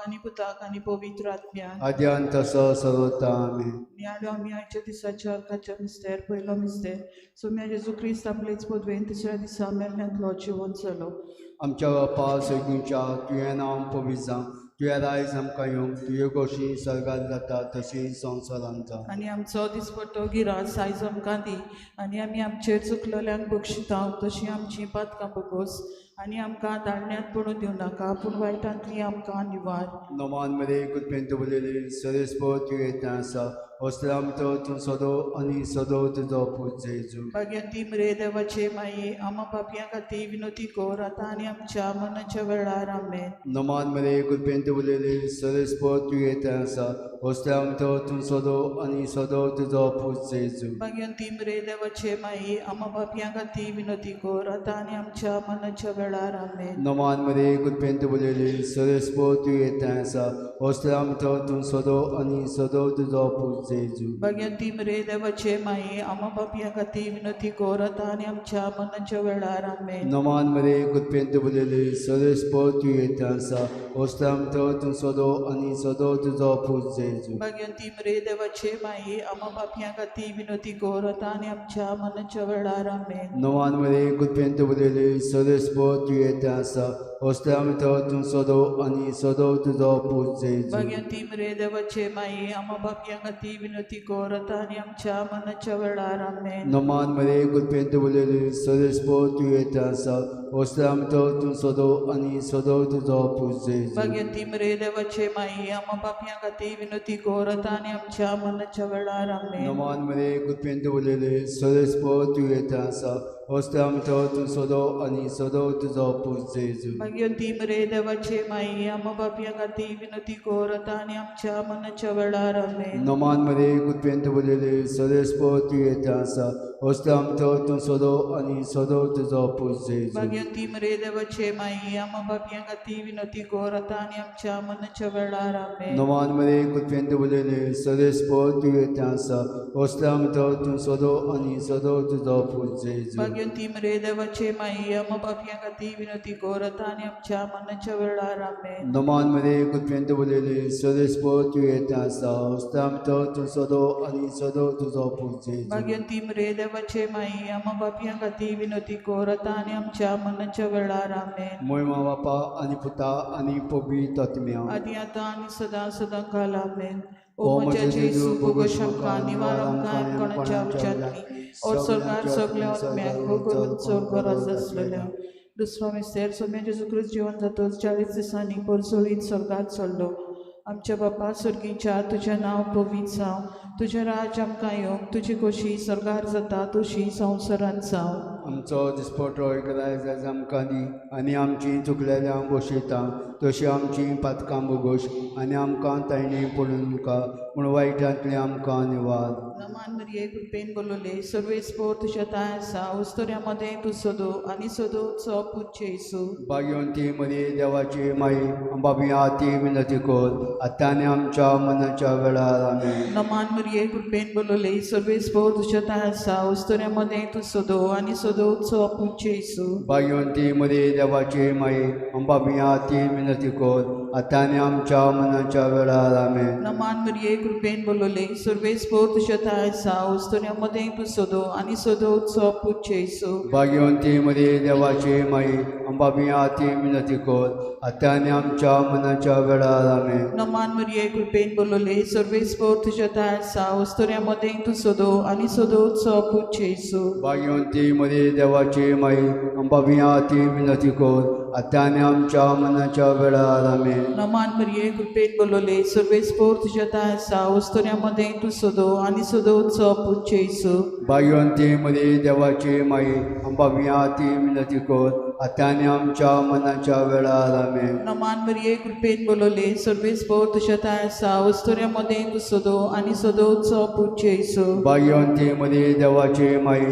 आनी पुताक आनी पवित्र आत्म्याक आद्यान तसो सर्वता आमेन. नियाळो आमी आयच्या दिसाच्या अर्काच्या मिस्तेर पयलो मिस्तेर सोम्या जेजू क्रिस्त आपलेच पदवेन तिसऱ्या दिसा मेरण्यांतलो जिवन चलो. आमच्या बापा सगळींच्या तुवें नांव पवित्र जावं, तुवें रायज आमकां येवंक, तुवें कशी सर्गात जाता तशी संवसारांत जावं. आनी आमचो दिसपट्टो गिरास आयज आमकां दी आनी आमी आमचेर चुकलेल्यांक बक्षिता तशी आमची पातकां बगोस आनी आमकां दाळण्यांत पडूं दिवं नाका पूण वायटांतली आमकां निवार. नमान मरे कुटपेंत उलयले सरेस्पो तुवें येता आसा वस्त्राम तूं सदो आनी सदो तुजो पूत जेजू. भाग्यवंती मरे देवाचे माये आमा पापयां खातीर विनोती कोर आतां आनी आमच्या मनाच्या वेळार आमेन. नमान मरे कुटपेंत उलयले सरेस्पो तुवें येता आसा वस्त्राम तूं सदो आनी सदो तुजो पूत जेजू. भाग्यवंती मरे देवाचे माये आमा पापयां खातीर विनोती कोर आतां आनी आमच्या मनाच्या वेळार आमेन. नमान मरे कुटपेंत उलयले सरेस्पो तुवें येता आसा वस्त्राम तूं सदो आनी सदो तुजो पूत जेजू. भाग्यवंती मरे देवाचे माये आमा पापयां खातीर विनोती कोर आतां आनी आमच्या मनाच्या वेळार आमेन. नमान मरे कुटपेंत उलयले सरेस्पो तुवें येता आसा वस्त्राम तूं सदो आनी सदो तुजो पूत जेजू. भाग्यवंती मरे देवाचे माये आमा पापयां खातीर विनोती कोर आतां आनी आमच्या मनाच्या वेळार आमेन. नमान मरे कुटपेंत उलयले सरेस्पो तुवें येता आसा वस्त्राम तूं सदो आनी सदो तुजो पूत जेजू. भाग्यवंती मरे देवाचे माये आमा पापयां खातीर विनोती कोर आतां आनी आमच्या मनाच्या वेळार आमेन. नमान मरे कुटपेंत उलयले सरेस्पो तुवें येता आसा वस्त्राम तूं सदो आनी सदो तुजो पूत जेजू. भाग्यवंती मरे देवाचे माये आमा पापयां खातीर विनोती कोर आतां आनी आमच्या मनाच्या वेळार आमेन. नमान मरे कुटपेंत उलयले सरेस्पो तुवें येता आसा वस्त्राम तूं सदो आनी सदो तुजो पूत जेजू. भाग्यवंती मरे देवाचे माये आमा पापयां खातीर विनोती कोर आतां आनी आमच्या मनाच्या वेळार आमेन. नमान मरे कुटपेंत उलयले सरेस्पो तुवें येता आसा वस्त्राम तूं सदो आनी सदो तुजो पूत जेजू. भाग्यवंती मरे देवाचे माये आमा पापयां खातीर विनोती कोर आतां आनी आमच्या मनाच्या वेळार आमेन. नमान मरे कुटपेंत उलयले सरेस्पो तुवें येता आसा वस्त्राम तूं सदो आनी सदो तुजो पूत जेजू. भाग्यवंती मरे देवाचे माये आमा पापयां खातीर विनोती कोर आतां आनी आमच्या मनाच्या वेळार आमेन. नमान मरे कुटपेंत उलयले सरेस्पो तुवें येता आसा वस्त्राम तूं सदो आनी सदो तुजो पूत जेजू. भाग्यवंती मरे देवाचे माये आमा पापयां खातीर विनोती कोर आतां आनी आमच्या मनाच्या वेळार आमेन. मोयमा बापा आनी पुता आनी पवित्र आत्म्या आदी आतां आनी सदां सदां घाल आमेन. ओ म्हज्या जेजू बोगोश आमकां निवार आमकां कोणाच्या आमच्यांनी और सरकार सगल्या आत्म्याक हो करून चड गरज आसलेल्या. दुसरो मिस्तेर सोम्या जेजू क्रिस्त जिवन जातच 40 दिसांनी परसोळीत स्वर्गात चडलो. आमच्या बापा सर्गीच्या तुजें नांव पवित्र जावं, तुजें राज आमकां येवंक, तुजी खोशी सर्गार जाता तशी संवसारांत जावं. आमचो दिसपट्टो रायज आयज आमकां दी आनी आमची चुकलेल्यांक बक्षिता तशी आमची पातकां बगोश आनी आमकां तायणी पडून मुका पूण वायटांतली आमकां निवार. नमान मरिये कृपेन बोलोले सर्वेस्पोर तुज्या ताय आसा वस्तोऱ्या मदें तूं सोदो आनी सोदोचो पूत जेजू. भाग्यवंती मरी देवाची माई बाबी आती विनती कोर आतां आनी आमच्या मनाच्या वेळार आमेन. नमान मरिये कृपेन बोलोले सर्वेस्पोर तुज्या ताय आसा वस्तोऱ्या मदें तूं सोदो आनी सोदोचो पूत जेजू. भाग्यवंती मरी देवाची माई बाबी आती विनती कोर आतां आनी आमच्या मनाच्या वेळार आमेन. नमान मरिये कृपेन बोलोले सर्वेस्पोर तुज्या ताय आसा वस्तोऱ्या मदें तूं सोदो आनी सोदोचो पूत जेजू. भाग्यवंती मरी देवाची माई बाबी आती विनती कोर आतां आनी आमच्या मनाच्या वेळार आमेन. नमान मरिये कृपेन बोलोले सर्वेस्पोर तुज्या ताय आसा वस्तोऱ्या मदें तूं सोदो आनी सोदोचो पूत जेजू. भाग्यवंती मरी देवाची माई बाबी आती विनती कोर आतां आनी आमच्या मनाच्या वेळार आमेन. नमान मरिये कृपेन बोलोले सर्वेस्पोर तुज्या ताय आसा वस्तोऱ्या मदें तूं सोदो आनी सोदोचो पूत जेजू. भाग्यवंती मरी देवाची माई बाबी आती विनती कोर आतां आनी आमच्या मनाच्या वेळार आमेन. नमान मरिये कृपेन बोलोले सर्वेस्पोर तुज्या ताय आसा वस्तोऱ्या मदें तूं सोदो आनी सोदोचो पूत जेजू. भाग्यवंती मरी देवाची माई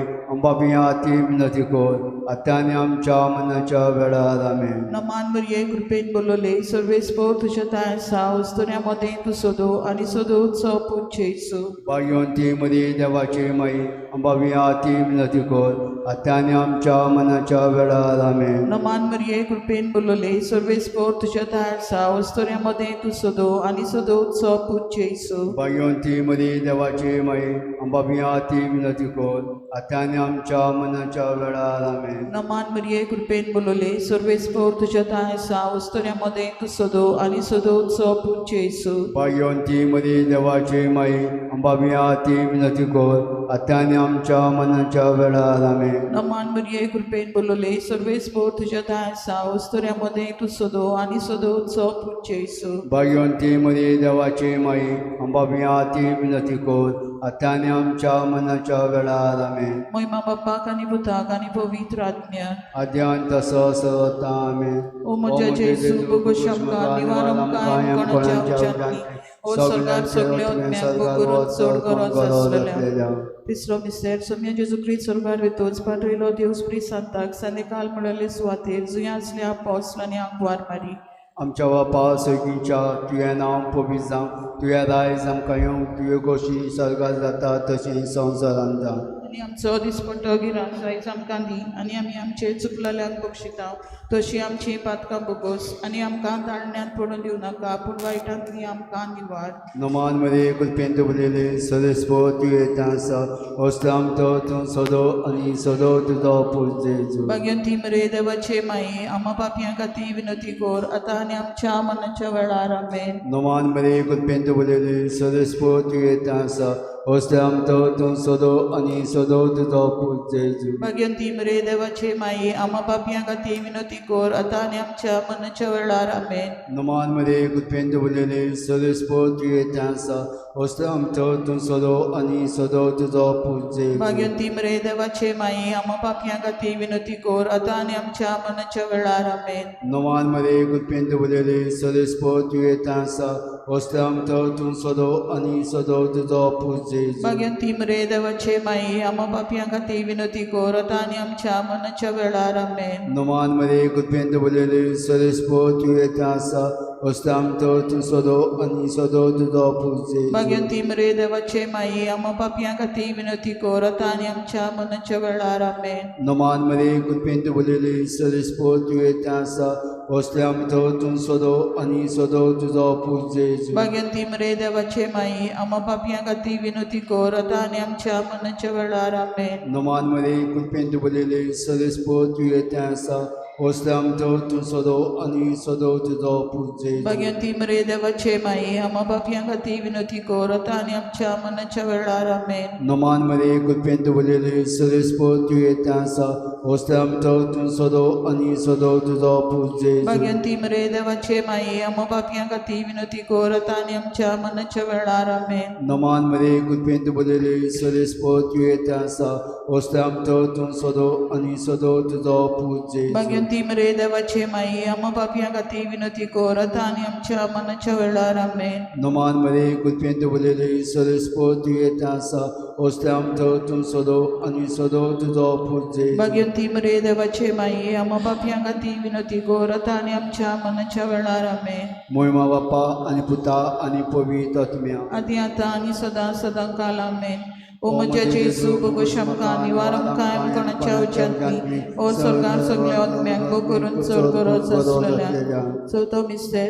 बाबी आती विनती कोर आतां आनी आमच्या मनाच्या वेळार आमेन. नमान मरिये कृपेन बोलोले सर्वेस्पोर तुज्या ताय आसा वस्तोऱ्या मदें तूं सोदो आनी सोदोचो पूत जेजू. भाग्यवंती मरी देवाची माई बाबी आती विनती कोर आता आणि आमच्या मनाच्या वेळार आमेन. नमान मरिये कृपेन बोलले सर्वेस्पोर तुझ्या आसा वस्तोऱ्यामध्ये तू सदो आणि सदो उत्सव पूज्य येसू. भाग्यवंती मरी देवाची माई अंबाबिया ती विनंती कर आता आणि आमच्या मनाच्या वेळार आमेन. नमान मरिये कृपेन बोलले सर्वेस्पोर तुझ्या आसा वस्तोऱ्यामध्ये तू सदो आणि सदो उत्सव पूज्य येसू. भाग्यवंती मरी देवाची माई अंबाबिया ती विनंती कर आता आणि आमच्या मनाच्या वेळार आमेन. नमान मरिये कृपेन बोलले सर्वेस्पोर तुझ्या आसा वस्तोऱ्यामध्ये तू सदो आणि सदो उत्सव पूज्य येसू. भाग्यवंती मरी देवाची माई अंबाबिया ती विनंती कर आता आणि आमच्या मनाच्या वेळार आमेन. महिमा बापाक आणि पुताक आणि पवित्र आत्म्याक आद्यान तसोच आता आमेन. ओ म्हज्या जेजू बगोश आमकां निवारण कायम कोणाच्या उच्चारणी ओ सरकार सगळे आत्म्याक बगोरून चड गरज आसलेल्या. तिसरो मिस्टर सम्य जेजू क्रिस्त स्वर्गार वेतोच पाठयलो देव स्प्री सांताक संदेकाल म्हणले सुवातेर जुया असल्या अपोस्तलांनी आंकवार मारी. आमच्या बापा सगळींच्या तुवें नांव पवित्र जावं तुवें रायज आमकां येवंक तुवें गोशी सर्गार जाता तशी संवसारांत जावं. आनी आमचो दिसपट्टो गिरास आयज आमकां दी आनी आमी आमचे चुकलेल्यांक बक्षिता तशी आमची पातकां बगोस आनी आमकां दांडण्यात पडून दिवं नाका पूण वायटांतली आमकां निवार. नमान मरे कुलपेंत बरयले सरेस्पो तुवें येता आसा वस्त्राम तो तूं सोदो आनी सोदो तुजो पूज जेजू. भाग्यवंती मरे देवाचे माये आम्हा पापयां खातीर विनंती कर आतां आनी आमच्या मनाच्या वेळार आमेन. नमान मरे कुलपेंत बरयले सरेस्पो तुवें येता आसा वस्त्राम तो तूं सोदो आनी सोदो तुजो पूज जेजू. भाग्यवंती मरे देवाचे माये आम्हा पापयां खातीर विनंती कर आतां आनी आमच्या मनाच्या वेळार आमेन. नमान मरे कुलपेंत बरयले सरेस्पो तुवें येता आसा वस्त्राम तो तूं सोदो आनी सोदो तुजो पूज जेजू. भाग्यवंती मरे देवाचे माये आम्हा पापयां खातीर विनंती कर आतां आनी आमच्या मनाच्या वेळार आमेन. नमान मरे कुलपेंत बरयले सरेस्पो तुवें येता आसा वस्त्राम तो तूं सोदो आनी सोदो तुजो पूज जेजू. भाग्यवंती मरे देवाचे माये आम्हा पापयां खातीर विनंती कर आतां आनी आमच्या मनाच्या वेळार आमेन. नमान मरे कुलपेंत बरयले सरेस्पो तुवें येता आसा वस्त्राम तो तूं सोदो आनी सोदो तुजो पूज जेजू. भाग्यवंती मरे देवाचे माये आम्हा पापयां खातीर विनंती कर आतां आनी आमच्या मनाच्या वेळार आमेन. नमान मरे कुलपेंत बरयले सरेस्पो तुवें येता आसा वस्त्राम तो तूं सोदो आनी सोदो तुजो पूज जेजू. भाग्यवंती मरे देवाचे माये आम्हा पापयां खातीर विनंती कर आतां आनी आमच्या मनाच्या वेळार आमेन. नमान मरे कुलपेंत बरयले सरेस्पो तुवें येता आसा वस्त्राम तो तूं सोदो आनी सोदो तुजो पूज जेजू. भाग्यवंती मरे देवाचे माये आम्हा पापयां खातीर विनंती कर आतां आनी आमच्या मनाच्या वेळार आमेन. नमान मरे कुलपेंत बरयले सरेस्पो तुवें येता आसा वस्त्राम तो तूं सोदो आनी सोदो तुजो पूज जेजू. भाग्यवंती मरे देवाचे माये आम्हा पापयां खातीर विनंती कर आतां आनी आमच्या मनाच्या वेळार आमेन. नमान मरे कुलपेंत बरयले सरेस्पो तुवें येता आसा वस्त्राम तो तूं सोदो आनी सोदो तुजो पूज जेजू. भाग्यवंती मरे देवाचे माये आम्हा पापयां खातीर विनंती कर आतां आनी आमच्या मनाच्या वेळार आमेन. नमान मरे कुलपेंत बरयले सरेस्पो तुवें येता आसा वस्त्राम तो तूं सोदो आनी सोदो तुजो पूज जेजू. भाग्यवंती मरे देवाचे माये आम्हा पापयां खातीर विनंती कर आतां आनी आमच्या मनाच्या वेळार आमेन. महिमा बापा आनी पुता आनी पवित्र आत्म्या आदी आतां आनी सदां सदां काल आमेन. ओ म्हज्या जेजू बगोश आमकां निवारण कायम कोणाच्या उच्चारणी ओ सरकार सगळ्या आत्म्याक बगोरून चड गरज आसलेल्या. चवथो मिस्टर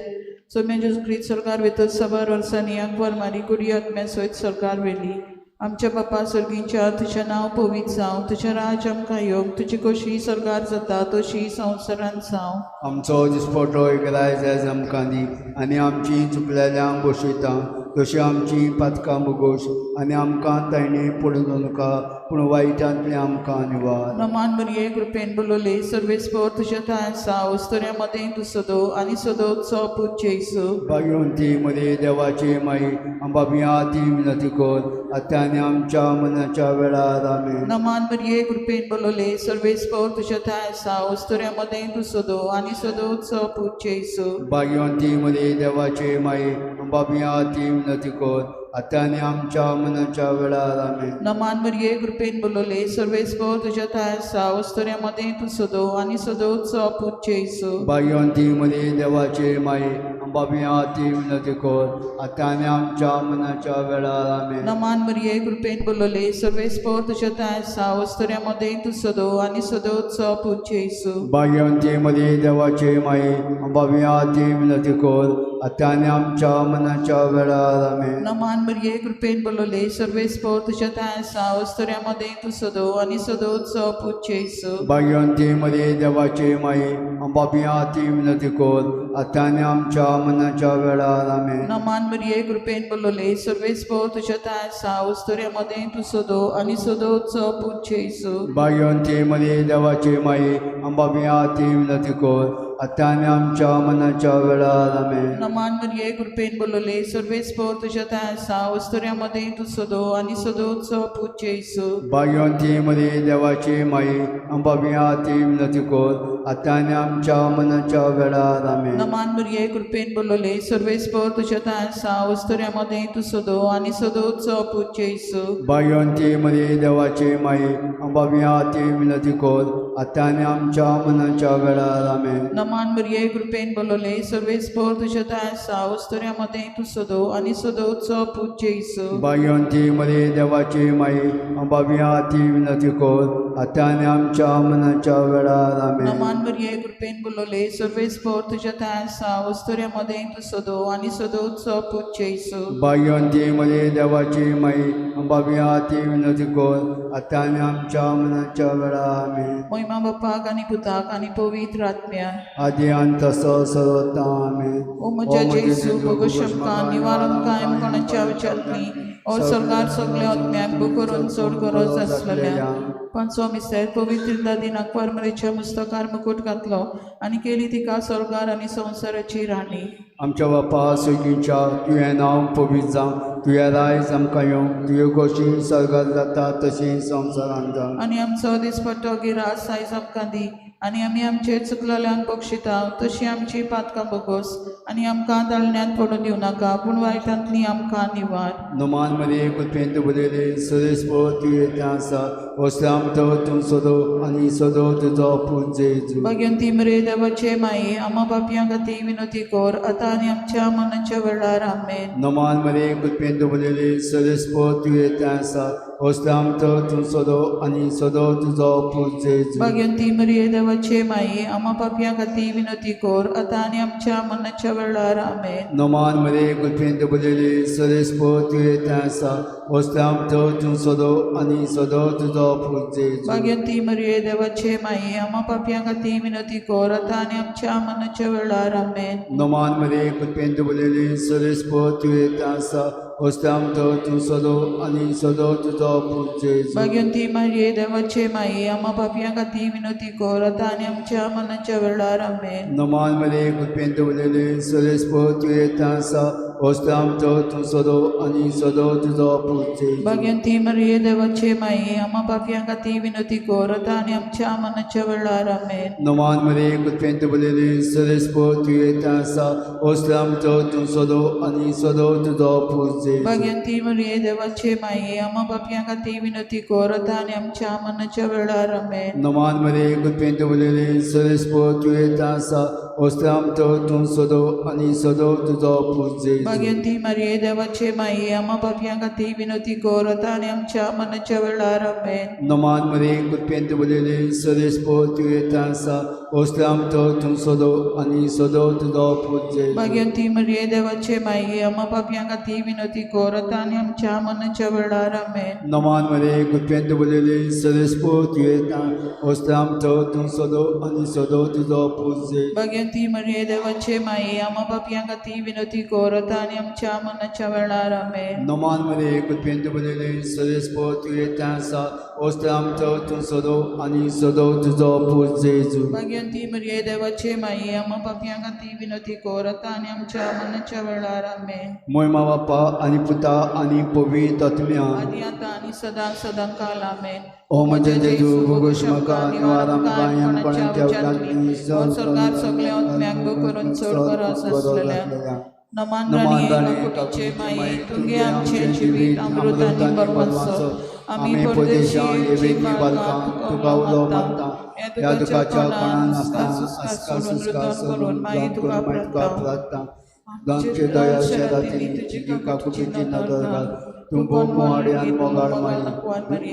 सोम्या जेजू क्रिस्त सरकार वेतोच सबार वर्सांनी आंकवार मारी कुडी आत्म्या सयत सरकार वेली. आमच्या बापा सर्गींच्या तुझें नांव पवित्र जावं तुझें राज आमकां येवंक तुजी कशी सरकार जाता तशी संवसारांत जावं. आमचो दिसपट्टो रायज आयज आमकां दी आनी आमची चुकलेल्यांक बक्षिता तशी आमची पातकां बगोश आनी आमकां तायणी पडूं नाका पूण वायटांतली आमकां निवार. नमान मरिये कृपेन बोलले सर्वेस्पोर तुझ्या आसा वस्तोऱ्यामध्ये तू सदो आनी सदो उत्सव पूज्य येसू. भाग्यवंती मरे देवाची माई अंबाबिया ती विनंती कर आतां आनी आमच्या मनाच्या वेळार आमेन. नमान मरिये कृपेन बोलले सर्वेस्पोर तुझ्या आसा वस्तोऱ्यामध्ये तू सदो आनी सदो उत्सव पूज्य येसू. भाग्यवंती मरे देवाची माई अंबाबिया ती विनंती कर आतां आनी आमच्या मनाच्या वेळार आमेन. नमान मरिये कृपेन बोलले सर्वेस्पोर तुझ्या आसा वस्तोऱ्यामध्ये तू सदो आनी सदो उत्सव पूज्य येसू. भाग्यवंती मरे देवाची माई अंबाबी आती विनती कर आता आनी आमच्या मनाच्या वेळार आमेन. नमान मरिये कृपेन बोलले सर्वे स्पोर तुझ्या आसा वस्तुऱ्यामध्ये तू सदो आणि सदोत्सव पूज्य येसू. भाग्यवंती मरी देवाची माई अंबाबी आती विनती कर आता आनी आमच्या मनाच्या वेळार आमेन. नमान मरिये कृपेन बोलले सर्वे स्पोर तुझ्या आसा वस्तुऱ्यामध्ये तू सदो आणि सदोत्सव पूज्य येसू. भाग्यवंती मरी देवाची माई अंबाबी आती विनती कर आता आनी आमच्या मनाच्या वेळार आमेन. नमान मरिये कृपेन बोलले सर्वे स्पोर तुझ्या आसा वस्तुऱ्यामध्ये तू सदो आणि सदोत्सव पूज्य येसू. भाग्यवंती मरी देवाची माई अंबाबी आती विनती कर आता आनी आमच्या मनाच्या वेळार आमेन. नमान मरिये कृपेन बोलले सर्वे स्पोर तुझ्या आसा वस्तुऱ्यामध्ये तू सदो आणि सदोत्सव पूज्य येसू. भाग्यवंती मरी देवाची माई अंबाबी आती विनती कर आता आनी आमच्या मनाच्या वेळार आमेन. नमान मरिये कृपेन बोलले सर्वे स्पोर तुझ्या आसा वस्तुऱ्यामध्ये तू सदो आणि सदोत्सव पूज्य येसू. भाग्यवंती मरी देवाची माई अंबाबी आती विनती कर आता आनी आमच्या मनाच्या वेळार आमेन. नमान मरिये कृपेन बोलले सर्वे स्पोर तुझ्या आसा वस्तुऱ्यामध्ये तू सदो आणि सदोत्सव पूज्य येसू. भाग्यवंती मरी देवाची माई अंबाबी आती विनती कर आता आनी आमच्या मनाच्या वेळार आमेन. नमान मरिये कृपेन बोलले सर्वे स्पोर तुझ्या आसा वस्तुऱ्यामध्ये तू सदो आणि सदोत्सव पूज्य येसू. भाग्यवंती मरी देवाची माई अंबाबी आती विनती कर आता आनी आमच्या मनाच्या वेळार आमेन. महिमा बापाक आणि पुताक आणि पवित्र आत्म्या आदि अंत सर्वता आमेन. ओ म्हज्या जेजू बगो शमकां निवारण कायम कोणाच्या विचारतली ओ सरकार सगळ्या आत्म्याक बुकरून चड गरज आसलेल्या. पांचवो मिस्टर पवित्र दादीनाक परमरेच्या मुस्तकार मुकुट घातलो आणि केली तिका सरकार आणि संवसाराची राणी. आमच्या बापा स्वर्गीच्या तुवें नांव पवित्र जावं तुवें रायज आमकां येवं तुवें कशी सर्गात जाता तशी संवसारांत जावं. आणि आमचो दिसपट्टो गिरास आयज आमकां दी आणि आमी आमचे चुकलेल्यांक बक्षिता तशी आमची पातकां बगोस आणि आमकां दाळण्यात पडून दिवं नाका पूण वायटांतली आमकां निवार. नमान मरे कुलपेंत बरयले सरेस्पो तूं येता आसा वस्त्राम तूं सोदो आनी सोदो तुजो पूज्य येजू. भगवंती मरे देवाचे माये आम्हा पापयां खातीर विनती कर आतां आनी आमच्या मनाच्या वेळार आमेन. नमान मरे कुलपेंत बरयले सरेस्पो तूं येता आसा वस्त्राम तूं सोदो आनी सोदो तुजो पूज्य येजू. भगवंती मरे देवाचे माये आम्हा पापयां खातीर विनती कर आतां आनी आमच्या मनाच्या वेळार आमेन. नमान मरे कुलपेंत बरयले सरेस्पो तूं येता आसा वस्त्राम तूं सोदो आनी सोदो तुजो पूज्य येजू. भगवंती मरे देवाचे माये आम्हा पापयां खातीर विनती कर आतां आनी आमच्या मनाच्या वेळार आमेन. नमान मरे कुलपेंत बरयले सरेस्पो तूं येता आसा वस्त्राम तूं सोदो आनी सोदो तुजो पूज्य येजू. भगवंती मरे देवाचे माये आम्हा पापयां खातीर विनती कर आतां आनी आमच्या मनाच्या वेळार आमेन. नमान मरे कुलपेंत बरयले सरेस्पो तूं येता आसा वस्त्राम तूं सोदो आनी सोदो तुजो पूज्य येजू. भगवंती मरे देवाचे माये आम्हा पापयां खातीर विनती कर आतां आनी आमच्या मनाच्या वेळार आमेन. नमान मरे कुलपेंत बरयले सरेस्पो तूं येता आसा वस्त्राम तूं सोदो आनी सोदो तुजो पूज्य येजू. भगवंती मरे देवाचे माये आम्हा पापयां खातीर विनती कर आतां आनी आमच्या मनाच्या वेळार आमेन. नमान मरे कुलपेंत बरयले सरेस्पो तूं येता आसा वस्त्राम तूं सोदो आनी सोदो तुजो पूज्य येजू. भगवंती मरे देवाचे माये आम्हा पापयां खातीर विनती कर आतां आनी आमच्या मनाच्या वेळार आमेन. नमान मरे कुलपेंत बरयले सरेस्पो तूं येता आसा वस्त्राम तूं सोदो आनी सोदो तुजो पूज्य येजू. भगवंती मरे देवाचे माये आम्हा पापयां खातीर विनती कर आतां आनी आमच्या मनाच्या वेळार आमेन. नमान मरे कुलपेंत बरयले सरेस्पो तूं येता वस्त्राम तूं सोदो आनी सोदो तुजो पूज्य येजू. भगवंती मरे देवाचे माये आम्हा पापयां खातीर विनती कर आतां आनी आमच्या मनाच्या वेळार आमेन. नमान मरे कुलपेंत बरयले सरेस्पो तूं येता आसा वस्त्राम तूं सोदो आनी सोदो तुजो पूज्य येजू. भगवंती मरे देवाचे माये आम्हा पापयां खातीर विनती कर आतां आनी आमच्या मनाच्या वेळार आमेन. महिमा बापा आनी पुता आनी पवित्र आत्म्या आदी आतां आनी सदां काल आमेन. ओ म्हजे जेजू भोगोशमका निवारम कायम कोणाच्या उदकांतली सरकार सगळ्या आत्म्याक करून चड गरज आसलेल्या. नमान राणी कुटीचे माये तुगे आमचे जिवीत अमृत आनी बरपाचो आमी परदेशी येवची बाळगां तुका उलो मागता. ह्या दुखाच्या कोणान आसता सुस्कार करून माये तुका प्रार्थना. आमचे दयाच्या रातीनी तुझी काकुटीची नदर घाल तूं मोहाडी आनी मोगाळ मारी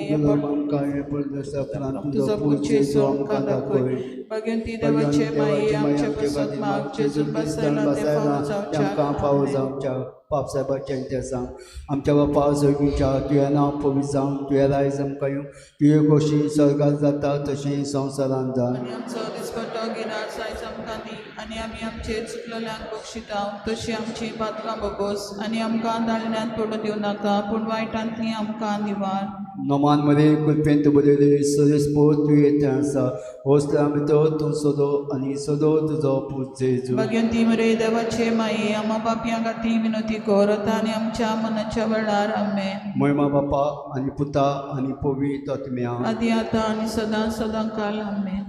तुझो पुजेचो आमकां दाखय भगवंती देवाचे माये आमच्या बसत माग जेजून बसयला ते आमकां फावो जावच्या पाप साहेबाच्या ते सांग आमच्या बापा सगळीच्या तुवें नांव पवित्र जावं तुवें रायज आमकां येवं तुवें कशी स्वर्गांत जाता तशें संवसारांत जा आनी आमचो दिसपट्टो गिराण सायज आमकां दी आनी आमी आमचे चुकलेल्यांक बक्षिता तशी आमची पातकां बगोस आनी आमकां दाळण्यांत पडूं दिवं नाका पूण वायटांतली आमकां निवार नमान मध्ये कुलपेंत बरेले सरेस्पोर तूं येते आसा होसल्या भितर तूं सोदो आनी सोदो तुजो पूत जेजू भगवंती मरे देवाचे माये आमा बापयां खातीर विनोती कर आनी आमच्या मनाच्या वेळार आमेन महिमा बापा आनी पुता आनी पवित्र आत्म्या आदी आतां आनी सदां सदां काल आमेन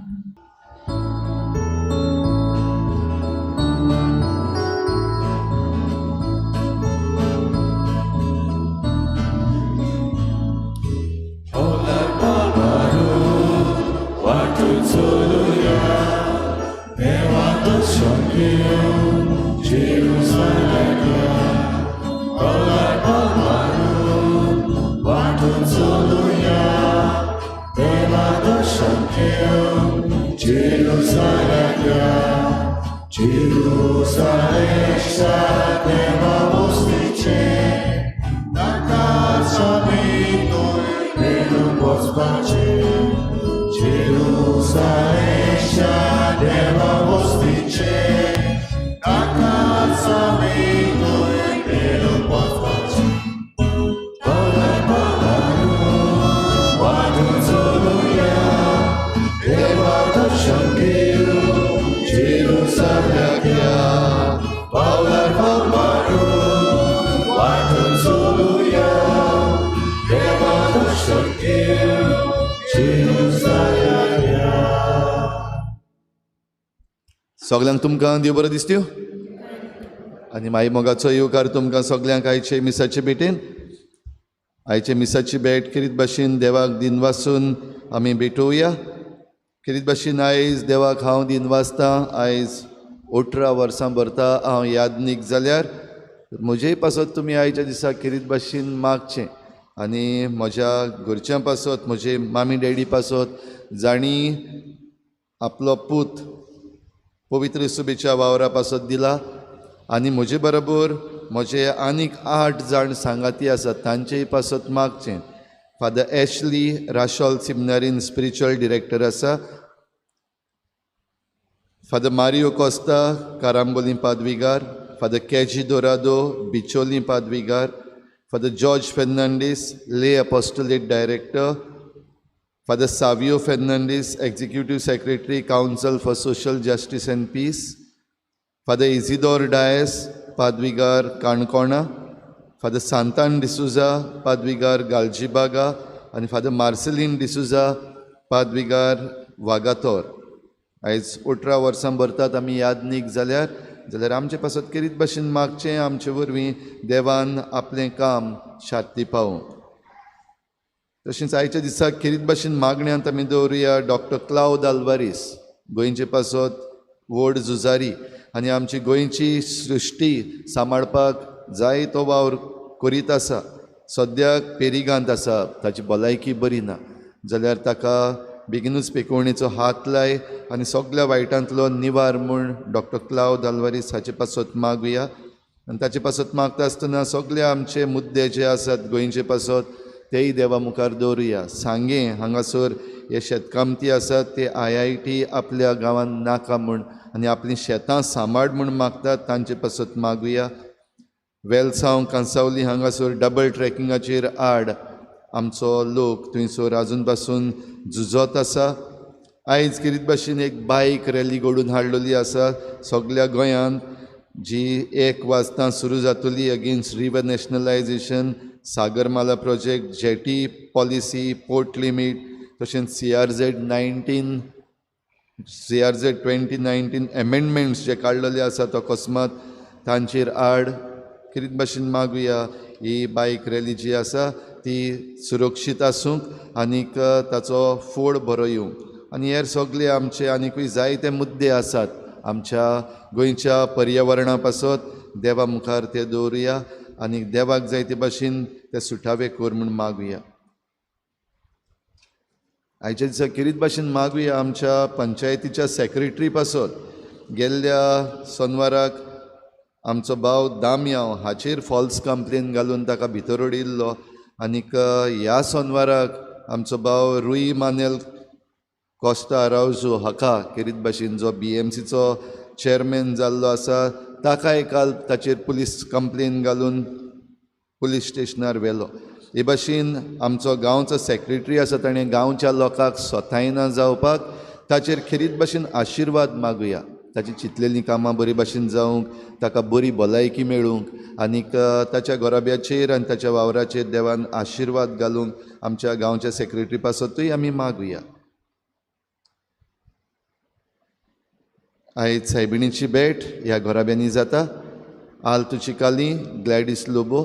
सगल्यांक तुमकां देव बरो दिसत्यो आनी माई मोगाचो येवकार तुमकां सगल्यांक आयचे मिसाचे भेटेन आयचे मिसाची भेट किरीत भाशेन देवाक दिनवासून आमी भेटोवया किरीत भाशेन आयज देवाक हांव दिनवासतां आयज 18 वर्सां भरता हांव यादनीक जाल्यार म्हजेय पासत तुमी आयच्या दिसा किरीत भाशेन मागचें आनी म्हज्या घरच्यां पासत म्हजे मामी डॅडी पासत जाणी आपलो पूत पवित्र सुबेच्या वावरा पासत दिला आनी म्हजे बरोबर म्हजे आनीक 8 जाण सांगाती आसात तांचेय पासत मागचें फादर एशली राशॉल सिमिनारीन स्पिरिच्युअल डिरेक्टर आसा फादर मारियो कोस्ता कारांबोली पादवीगार फादर केजी दोरादो बिचोली पादवीगार फादर जॉर्ज फेर्नांडीस ले apostolate director Father Savio Fernandez, Executive Secretary, Council for Social Justice and Peace. Father Isidore Dias, Padvigar Kankona. Father Santan D'Souza, Padvigar Galjibaga. And Father Marceline D'Souza, Padvigar Vagator. आयज 18 वर्सां भरतात आमी यादनीक जाल्यार आमचे पासत किरीत भाशेन मागचें आमचे वरवीं देवान आपलें काम शांती पावूं तशेंच आयच्या दिसा किरीत भाशेन मागण्यांत आमी दवरुया डॉक्टर क्लाउद आल्वारीस गोंयचे पासत व्हड झुजारी आनी आमची गोंयची सृश्टी सांबाळपाक जाय तो वावर करीत आसा सद्याक पेरिगांत आसा ताची भलायकी बरी ना जाल्यार ताका बेगीनूच पेकोवणेचो हात लाय आनी सगळ्या वायटांतलो निवार म्हूण डॉक्टर क्लाउद आल्वारीस हाचे पासत मागुया आनी ताचे पासत मागता आसतना सगळे आमचे मुद्दे जे आसात गोंयचे पासत तेय देवा मुखार दवरुया सांगें हांगासर हे शेतकामती आसात ते IIT आपल्या गांवांत नाका म्हूण आनी आपलीं शेतां सांबाळ म्हूण मागतात तांचे पासत मागुया वेलसांव कांसावली हांगासर डबल ट्रॅकिंगाचेर आड आमचो लोक थंयसर आजून पासून झुजत आसा आयज किरीत भाशेन एक बायक रॅली घडोवन हाडलेली आसा सगळ्या गोंयांत जी 1 वाजता सुरू जातली against river nationalisation Sagarmala project jetty policy port limit तशेंच CRZ 2019 एमेंडमेंट्स जे काडलेले आसा तो अकस्मात तांचेर आड किरीत भाशेन मागुया ही बायक रॅली जी आसा ती सुरक्षीत आसूंक आनीक ताचो फोड बरो येवंक आनी हेर सगळे आमचे आनीकूय जायते मुद्दे आसात आमच्या गोंयच्या पर्यावरणा पासत देवा मुखार ते दवरुया आनी देवाक जाय ते भाशेन ते सुटावे कोर म्हूण मागुया. आयच्या दिसा किरीत भाशेन मागुया आमच्या पंचायतीच्या सेक्रेटरी पासत. गेल्ल्या सोनवाराक आमचो भाव दामयाव हाचेर फॉल्स कंप्लेन घालून ताका भितर उडयल्लो आनीक ह्या सोनवाराक आमचो भाव रुई मानेल कोस्ता आरावजो हाका किरीत भाशेन जो BMCचो चेअरमॅन जाल्लो आसा ताकाय काल ताचेर पुलीस कंप्लेन घालून पुलीस स्टेशनार व्हेलो. हे भाशेन आमचो गांवचो सेक्रेटरी आसा ताणें गांवच्या लोकांक स्वतायना जावपाक ताचेर खिरीत भाशेन आशिर्वाद मागुया. ताची चिंतलेलीं कामां बरे भाशेन जावंक, ताका बरी भलायकी मेळूंक आनीक ताच्या घोराब्याचेर आनी ताच्या वावराचेर देवान आशिर्वाद घालूंक आमच्या गांवच्या सेक्रेटरी पासतूय आमी मागुया. आयज सायबिणीची भेट ह्या घोराब्यांनी जाता. Alto Chicalim, Gladys Lobo,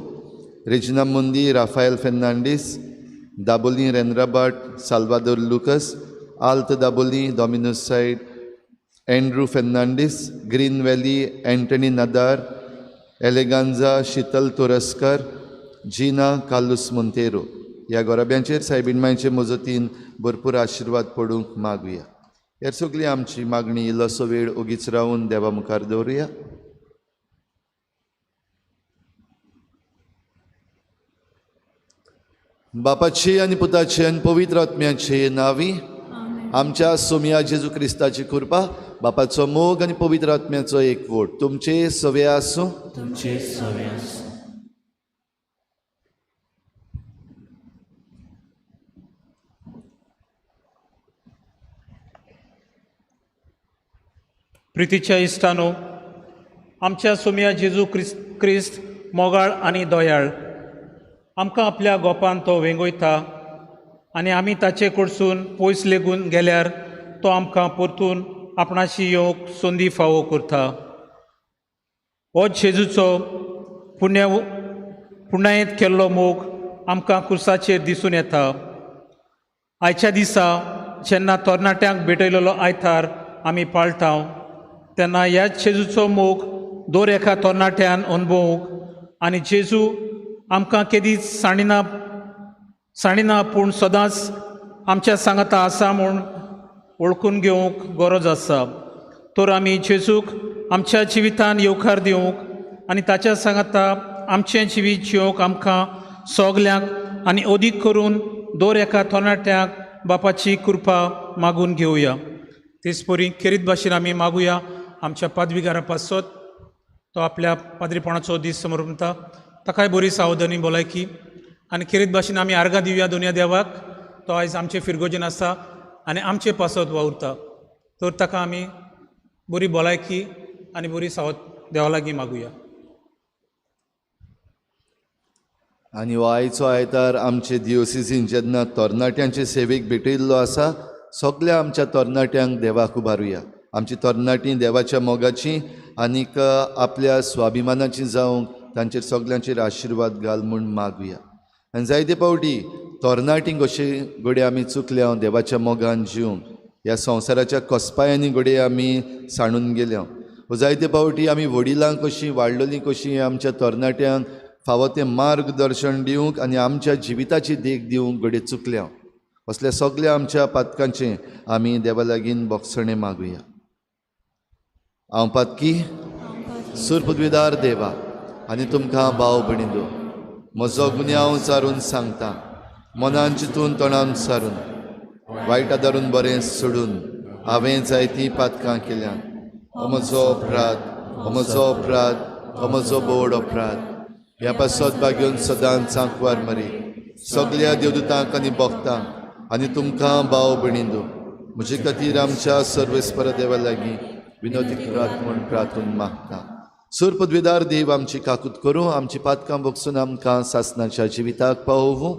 Regina Mundi, Rafael Fernandes, Dabolim रेनराबाट, Salvador Lucas, Alto Dabolim, Domino's side, Andrew Fernandes, Green Valley, Antony Nadar, Eleganza, Sheetal Toraskar, Gina Carlos Monteiro ह्या घोराब्यांचेर सायबीण मजतीन भरपूर आशिर्वाद पडूंक मागुया. हेर सगळी आमची मागणी इल्लोसो वेळ ओगीच रावून देवा मुखार दवरुया. बापाचे आनी पुताचे आनी पवित्र आत्म्याचे नांवी आमच्या सोम्या जेजू क्रिस्ताची कृपा, बापाचो मोग आनी पवित्र आत्म्याचो एकवट तुमचे सवे आसूं. प्रितीच्या इश्टानो, आमच्या सोम्या जेजू क्रिस्त मोगाळ आनी दोयाळ आमकां आपल्या गोपान तो वेंगयता आनी आमी ताचे कडसून पयस लेगून गेल्यार तो आमकां परतून आपणाशी येवंक संदी फावो करता. हो जेजूचो पुण्यायेंत केल्लो मोग आमकां क्रुसाचेर दिसून येता. आयच्या दिसा जेन्ना तरणाट्यांक भेटयलेलो आयतार आमी पाळटाव तेन्ना ह्या जेजूचो मोग दर एका तरणाट्यान अनुभवूंक आनी जेजू आमकां केदीच साणिना पूण सदांच आमच्या सांगाता आसा म्हूण वळखून घेवंक गरज आसा. तर आमी जेजूक आमच्या जिवितान येवकार दिवंक आनी ताच्या सांगाता आमचें जिवीत जिवंक आमकां सगल्यांक आनी अदीक करून दर एका तरणाट्याक बापाची कृपा मागून घेवया. तेच परी खेरीत भाशेन आमी मागुया आमच्या पादविकारा पासत तो आपल्या पाद्रीपणाचो दीस समोर म्हणटा ताकाय बरी सावधानी भलायकी आनी खेरीत भाशेन आमी आर्गां दिवया दोनया देवाक. तो आयज आमचे फिरगोजेन आसा आनी आमचे पासत वावुरता. तर ताका आमी बरी भलायकी आनी बरी सावध देवा लागीं मागुया. आनी हो आयचो आयतार आमचे दिओसिसीन जेन्ना तरणाट्यांचे सेवेक भेटयल्लो आसा सगळ्या आमच्या तरणाट्यांक देवाक उबारुया. आमची तरणाटीं देवाच्या मोगाची आनीक आपल्या स्वाभिमानाची जावंक तांचेर सगल्यांचेर आशिर्वाद घाल म्हूण मागुया. आनी जायते फावटी तरणाटीं कशे घडये आमी चुकल्या देवाच्या मोगान जिवंक ह्या संवसाराच्या कोसपायांनी घडये आमी साणून गेल्या. जायते फावटी आमी वडिलांक कशीं वाडलेलीं कशीं आमच्या तरणाट्यांक फावो तें मार्गदर्शन दिवंक आनी आमच्या जिविताची देख दिवंक घडये चुकल्या. असल्या सगळ्या आमच्या पातकांचें आमी देवा लागीं बोगसणें मागुया. हांव पातकी सुरपदवीदार देवा आनी तुमकां भाव भयणींनो, म्हजो गुन्यांव चारून सांगता, मनान चिंतून तोंडान सारून वायट आदारून बरें सोडून हांवें जायतीं पातकां केल्यां. हो म्हजो अपराध, हो म्हजो अपराध, हो म्हजो बोड अपराध. ह्या पासत बागेवन सदांच सांकवार मरी सगळ्या देवदूतांक आनी भक्तांक आनी तुमकां भाव भयणींनो, म्हजे खातीर आमच्या सर्वेस्पर देवा लागीं विनोदी करात म्हूण प्रार्थून मागता. सुरपदवीदार देव आमची काकूत करूं, आमची पातकां बगसून आमकां सासणाच्या जिविताक पावोवूं.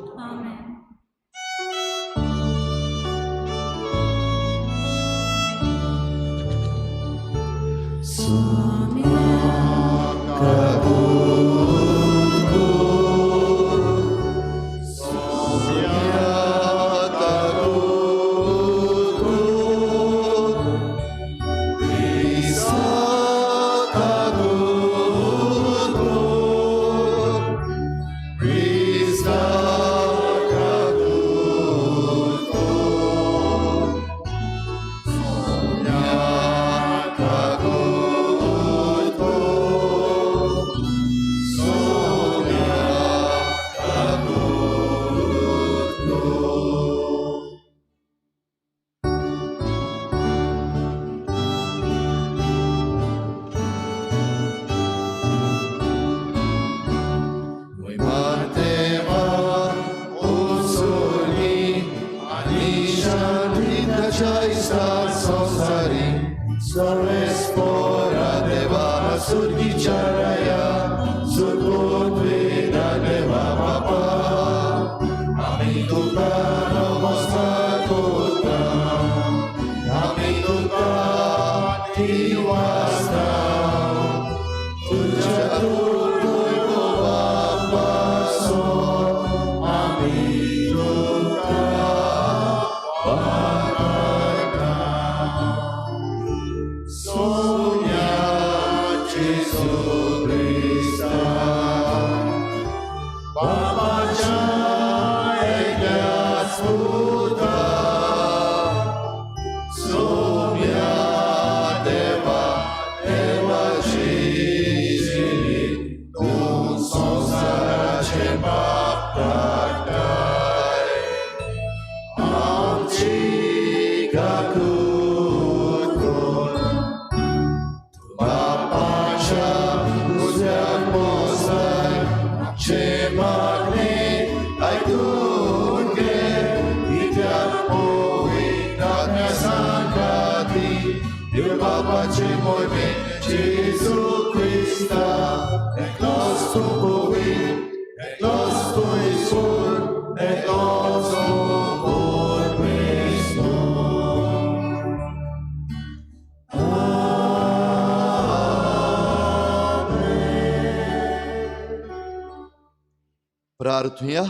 प्रार्थुया.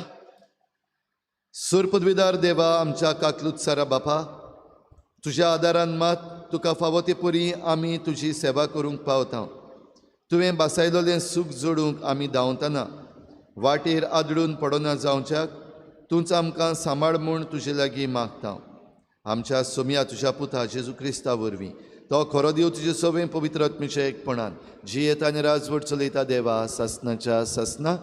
सुरपदवीदार देवा, आमच्या काकलुत्सारा बापा, तुज्या आदारान मात तुका फावो ते परी आमी तुजी सेवा करूंक पावता. तुवें बासायलोलें सूख जोडूंक आमी धांवतना वाटेर आदळून पडोना जावच्याक तूंच आमकां सांबाळ म्हूण तुजे लागीं मागता. आमच्या सोम्या तुज्या पुता जेजू क्रिस्ता वरवीं तो खरो देव तुजे सवें पवित्र आत्मेच्या एकपणान जियेता आनी राजवट चलयता देवा ससनाच्या ससना.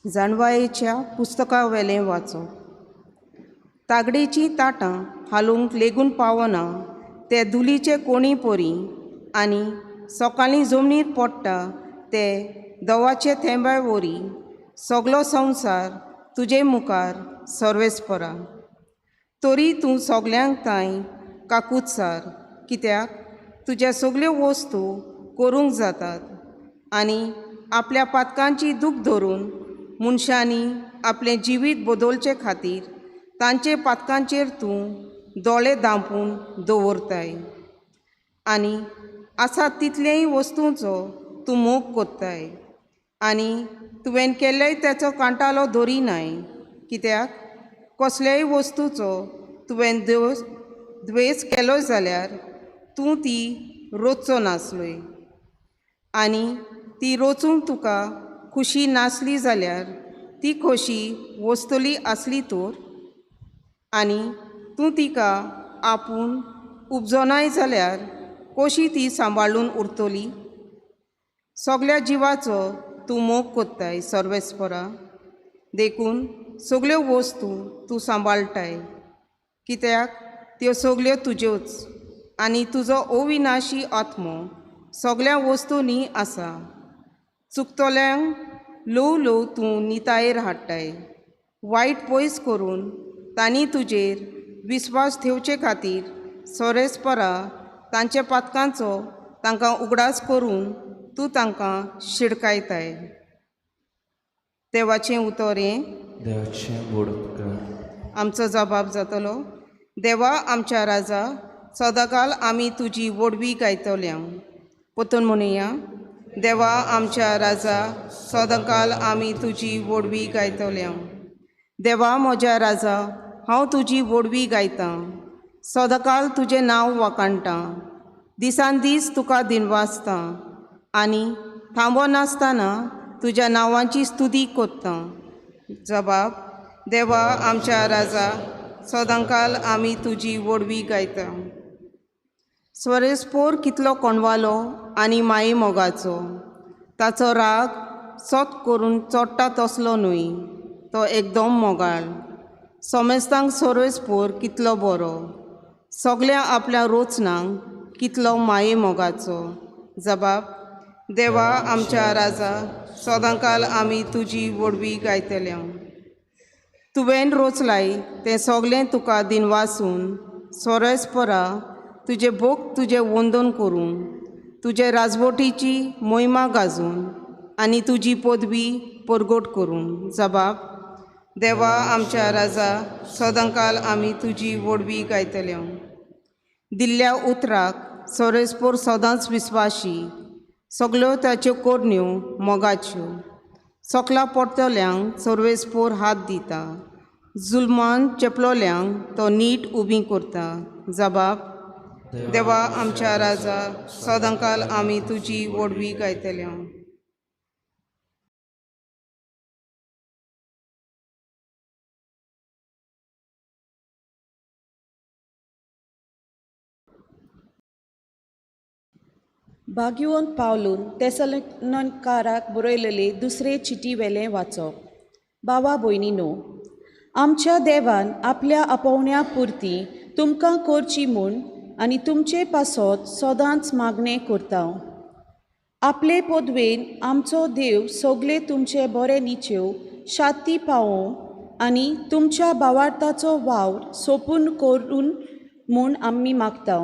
जाणवायेच्या पुस्तका वेलें वाचो. तागडेची ताटां हालूंक लेगून पावना ते धुलीचे कोणी पोरी आनी सकाळीं जमनीर पडटा ते दवाचे थेंब्या वरी सगलो संवसार तुजे मुखार सर्वेस्परा. तरी तूं सगल्यांक तांय काकूतसार, कित्याक तुज्या सगल्यो वस्तू करूंक जातात आनी आपल्या पातकांची दूख धरून मनशांनी आपलें जिवीत बदलचे खातीर तांचे पातकांचेर तूं दोळे धांपून दवरताय आनी आसा तितलेय वस्तूंचो तूं मोग कोत्ताय आनी तुवें केल्लेय तेचो कांटालो धरिनाय, कित्याक कसलेय वस्तूचो तुवें द्वेस केलो जाल्यार तूं ती रोचचो नासलोय आनी ती रोचूंक तुका खुशी नासली जाल्यार ती खोशी वस्तुली आसली तर आनी तूं तिका आपूण उपजोनाय जाल्यार कशी ती सांबाळून उरतली. सगल्या जिवाचो तूं मोग कोत्ताय सर्वेस्परा, देखून सगल्यो वस्तू तूं सांबाळटाय, कित्याक त्यो सगल्यो तुज्योच आनी तुजो अविनाशी आत्मो सगल्या वस्तूंनी आसा. चुकतोल्यांक ल्हव ल्हव तूं नितायेर हाडटाय. वायट पयस करून तांणी तुजेर विस्वास ठेवचे खातीर सर्वेस्परा तांच्या पातकांचो तांकां उगडास करून तूं तांकां शिडकायताय. देवाचें उतर हें. देवाचें गोड उपकार. आमचो जबाब जातलो. देवा आमच्या राजा, सदांकाल आमी तुजी वडवी गायतल्यांव. पोतून म्हणुया. देवा आमच्या राजा, सदांकाल आमी तुजी वडवी गायतल्यांव. देवा म्हज्या राजा, हांव तुजी वडवी गायतां. सदांकाल तुजें नांव वाखाणटां. दिसान दीस तुका दिनवासतां आनी थांबनासतना तुज्या नांवांची स्तुती कोत्तां. जबाब. देवा आमच्या राजा, सदांकाल आमी तुजी वडवी गायतां. स्वरेस्पोर कितलो कोणवालो आनी माये मोगाचो, ताचो राग सोत करून चोडटा तसलो न्हय, तो एकदम मोगाळ. सोमेस्तांक सर्वेस्पोर कितलो बरो, सगल्या आपल्या रोचनांक कितलो माये मोगाचो. जबाब. देवा आमच्या राजा, सदांकाल आमी तुजी वडवी गायतल्यांव. तुवें रोचलाय तें सगलें तुका दिनवासून सर्वेस्परा तुजे भोग तुजे वंदन करूं, तुजे राजवटीची मोहिमा गाजून आनी तुजी पदवी परगट करूं. जबाब. देवा आमच्या राजा, सदांकाल आमी तुजी वडवी गायतल्यांव. दिल्ल्या उतराक सर्वेस्पोर सदांच विस्वाशी, सगल्यो ताच्यो कोडण्यो मोगाच्यो. सकला पडटल्यांक सर्वेस्पोर हात दिता, जुल्मान चेपलोल्यांक तो नीट उबी करता. जबाब. देवा आमच्या राजा, सदांकाल आमी तुजी वडवी गायतल्यांव. भाग्यवंत पावलून तेसलोनिकाराक बरयलेले दुसरे चिटी वेलें वाचप. भावा भयणीनो, आमच्या देवान आपल्या आपोवण्या पुरती तुमकां करची म्हूण आनी तुमचे पासत सदांच मागणें करता. आपले पदवेन आमचो देव सगळे तुमचे बरे निच्यो शाती पावों आनी तुमच्या भावार्थाचो वावर सोपून करून म्हूण आमी मागता.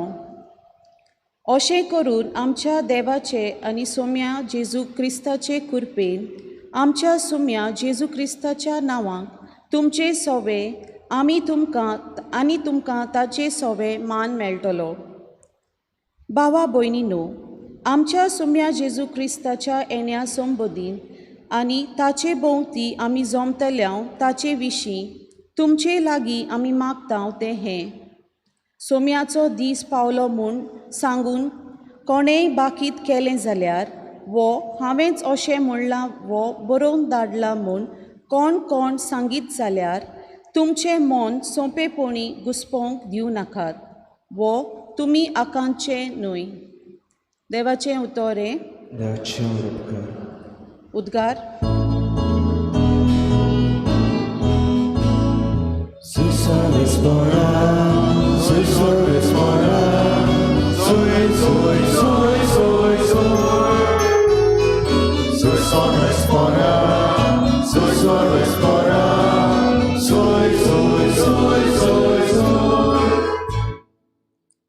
अशें करून आमच्या देवाचे आनी सोम्या जेजू क्रिस्ताचे कृपेन आमच्या सोम्या जेजू क्रिस्ताच्या नांवांक तुमचे सवे तुमकां ताचे सोवे मान मेळटलो. भावा भयणींनो, आमच्या सुम्या जेजू क्रिस्ताच्या येण्या संबोधीन आनी ताचे भोंवती आमी जमतल्या ताचे विशीं तुमचे लागीं आमी मागतां तें हें: सोम्याचो दीस पावलो म्हूण सांगून कोणेंय बाकीत केलें जाल्यार, वो हांवेंच अशें म्हणलां वो बरोवन धाडलां म्हूण कोण सांगीत जाल्यार, तुमचें मन सोंपेपणी घुस्पोवंक दिवं नाकात. वो तुमी आकांतचे न्हय. देवाचें उतोरें. देवाचें उद्गार.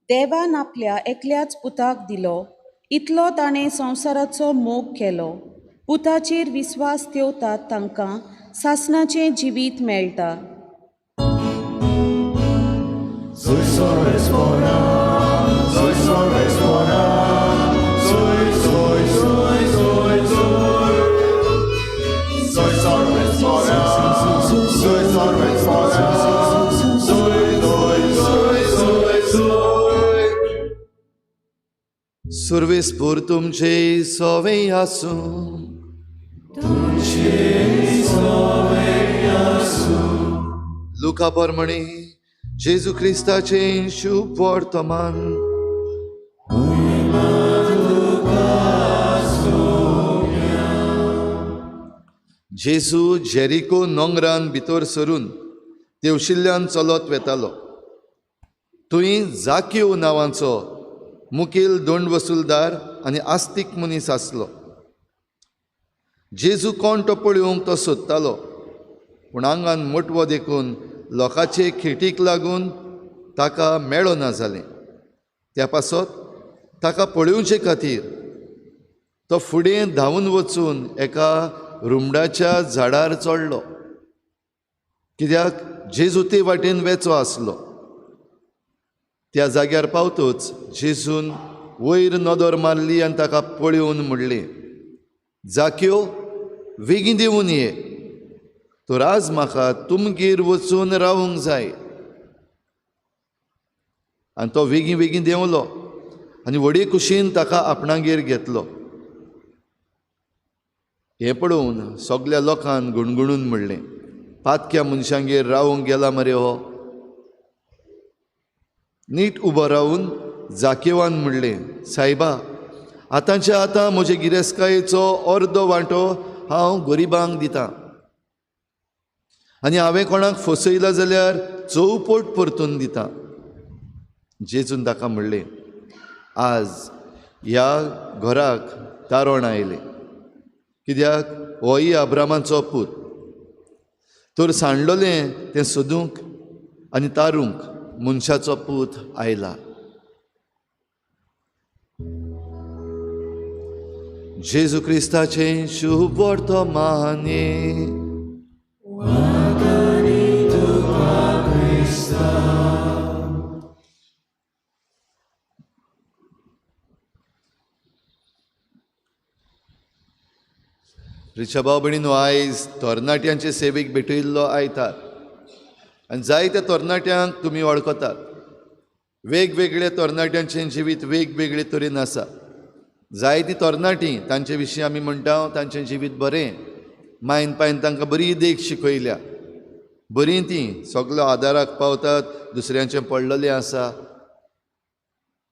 देवान आपल्या एकल्याच पुताक दिलो. इतलो ताणें संवसाराचो मोग केलो. पुताचेर विस्वास ठेवतात तांकां सासणाचें जिवीत मेळटा. सर्वेस्पोर तुमचे सोवे आसूं. लुका पोरमणी जेजू क्रिस्ताचें शुभ वर्तमान. जेजू जेरिको नोंगरान भितर सरून तेवशिल्ल्यान चलत वेतालो. थंय जाक्यो नांवाचो मुखेल दंड वसूलदार आनी आस्तीक मनीस आसलो. जेजू कोण तो पळोवंक तो सोदतालो, पूण आंगान मोटवो देखून लोकांचे खिटीक लागून ताका मेळो ना जालें. त्या पासत ताका पळोवचे खातीर तो फुडें धांवून वचून एका रुमडाच्या झाडार चडलो, कित्याक जेजू ते वाटेन वेचो आसलो. त्या जाग्यार पावतूच जेजून वयर नदर मारली आनी ताका पळोवन म्हणलें, जाक्यो, बेगीन देंवून ये, तर आज म्हाका तुमगेर वचून रावूंक जाय. आनी तो बेगीन देंवलो आनी व्हडे कुशीन ताका आपणागेर घेतलो. हें पळोवन सगल्या लोकांन गुणगुणून म्हणलें, पातक्या मनशांगेर रावूंक गेला मरे हो. नीट उबो रावन जाकेवान म्हणलें, सायबा, आतांच्या आतां म्हजे गिरेस्तकायेचो अर्दो वांटो हांव गरिबांक दितां, आनी हांवें कोणाक फसयला जाल्यार चौपट परतून दितां. जेजून ताका म्हणलें, आज ह्या घराक तारण आयलें, कित्याक होय अब्रामाचो पूत. तर सांडलोलें तें सोदूंक आनी तारूंक मनशाचो पूत आयला. जेजू क्रिस्ताचें शुभ वर्तमान. रिचा भाव भयणीनो, आयज तरणाट्यांचे सेवेक भेटयल्लो आयतार, आनी जायत्या तरणाट्यांक तुमी वळखतात. वेगवेगळ्या तरणाट्यांचें जिवीत वेगवेगळे तरेन आसा. जायतीं तरणाटीं, तांचे विशीं आमी म्हणटा तांचें जिवीत बरें, मायन पायन तांकां बरी देख शिकयल्या, बरीं तीं सगलो आदाराक पावतात, दुसऱ्यांचें पडलेलें आसा,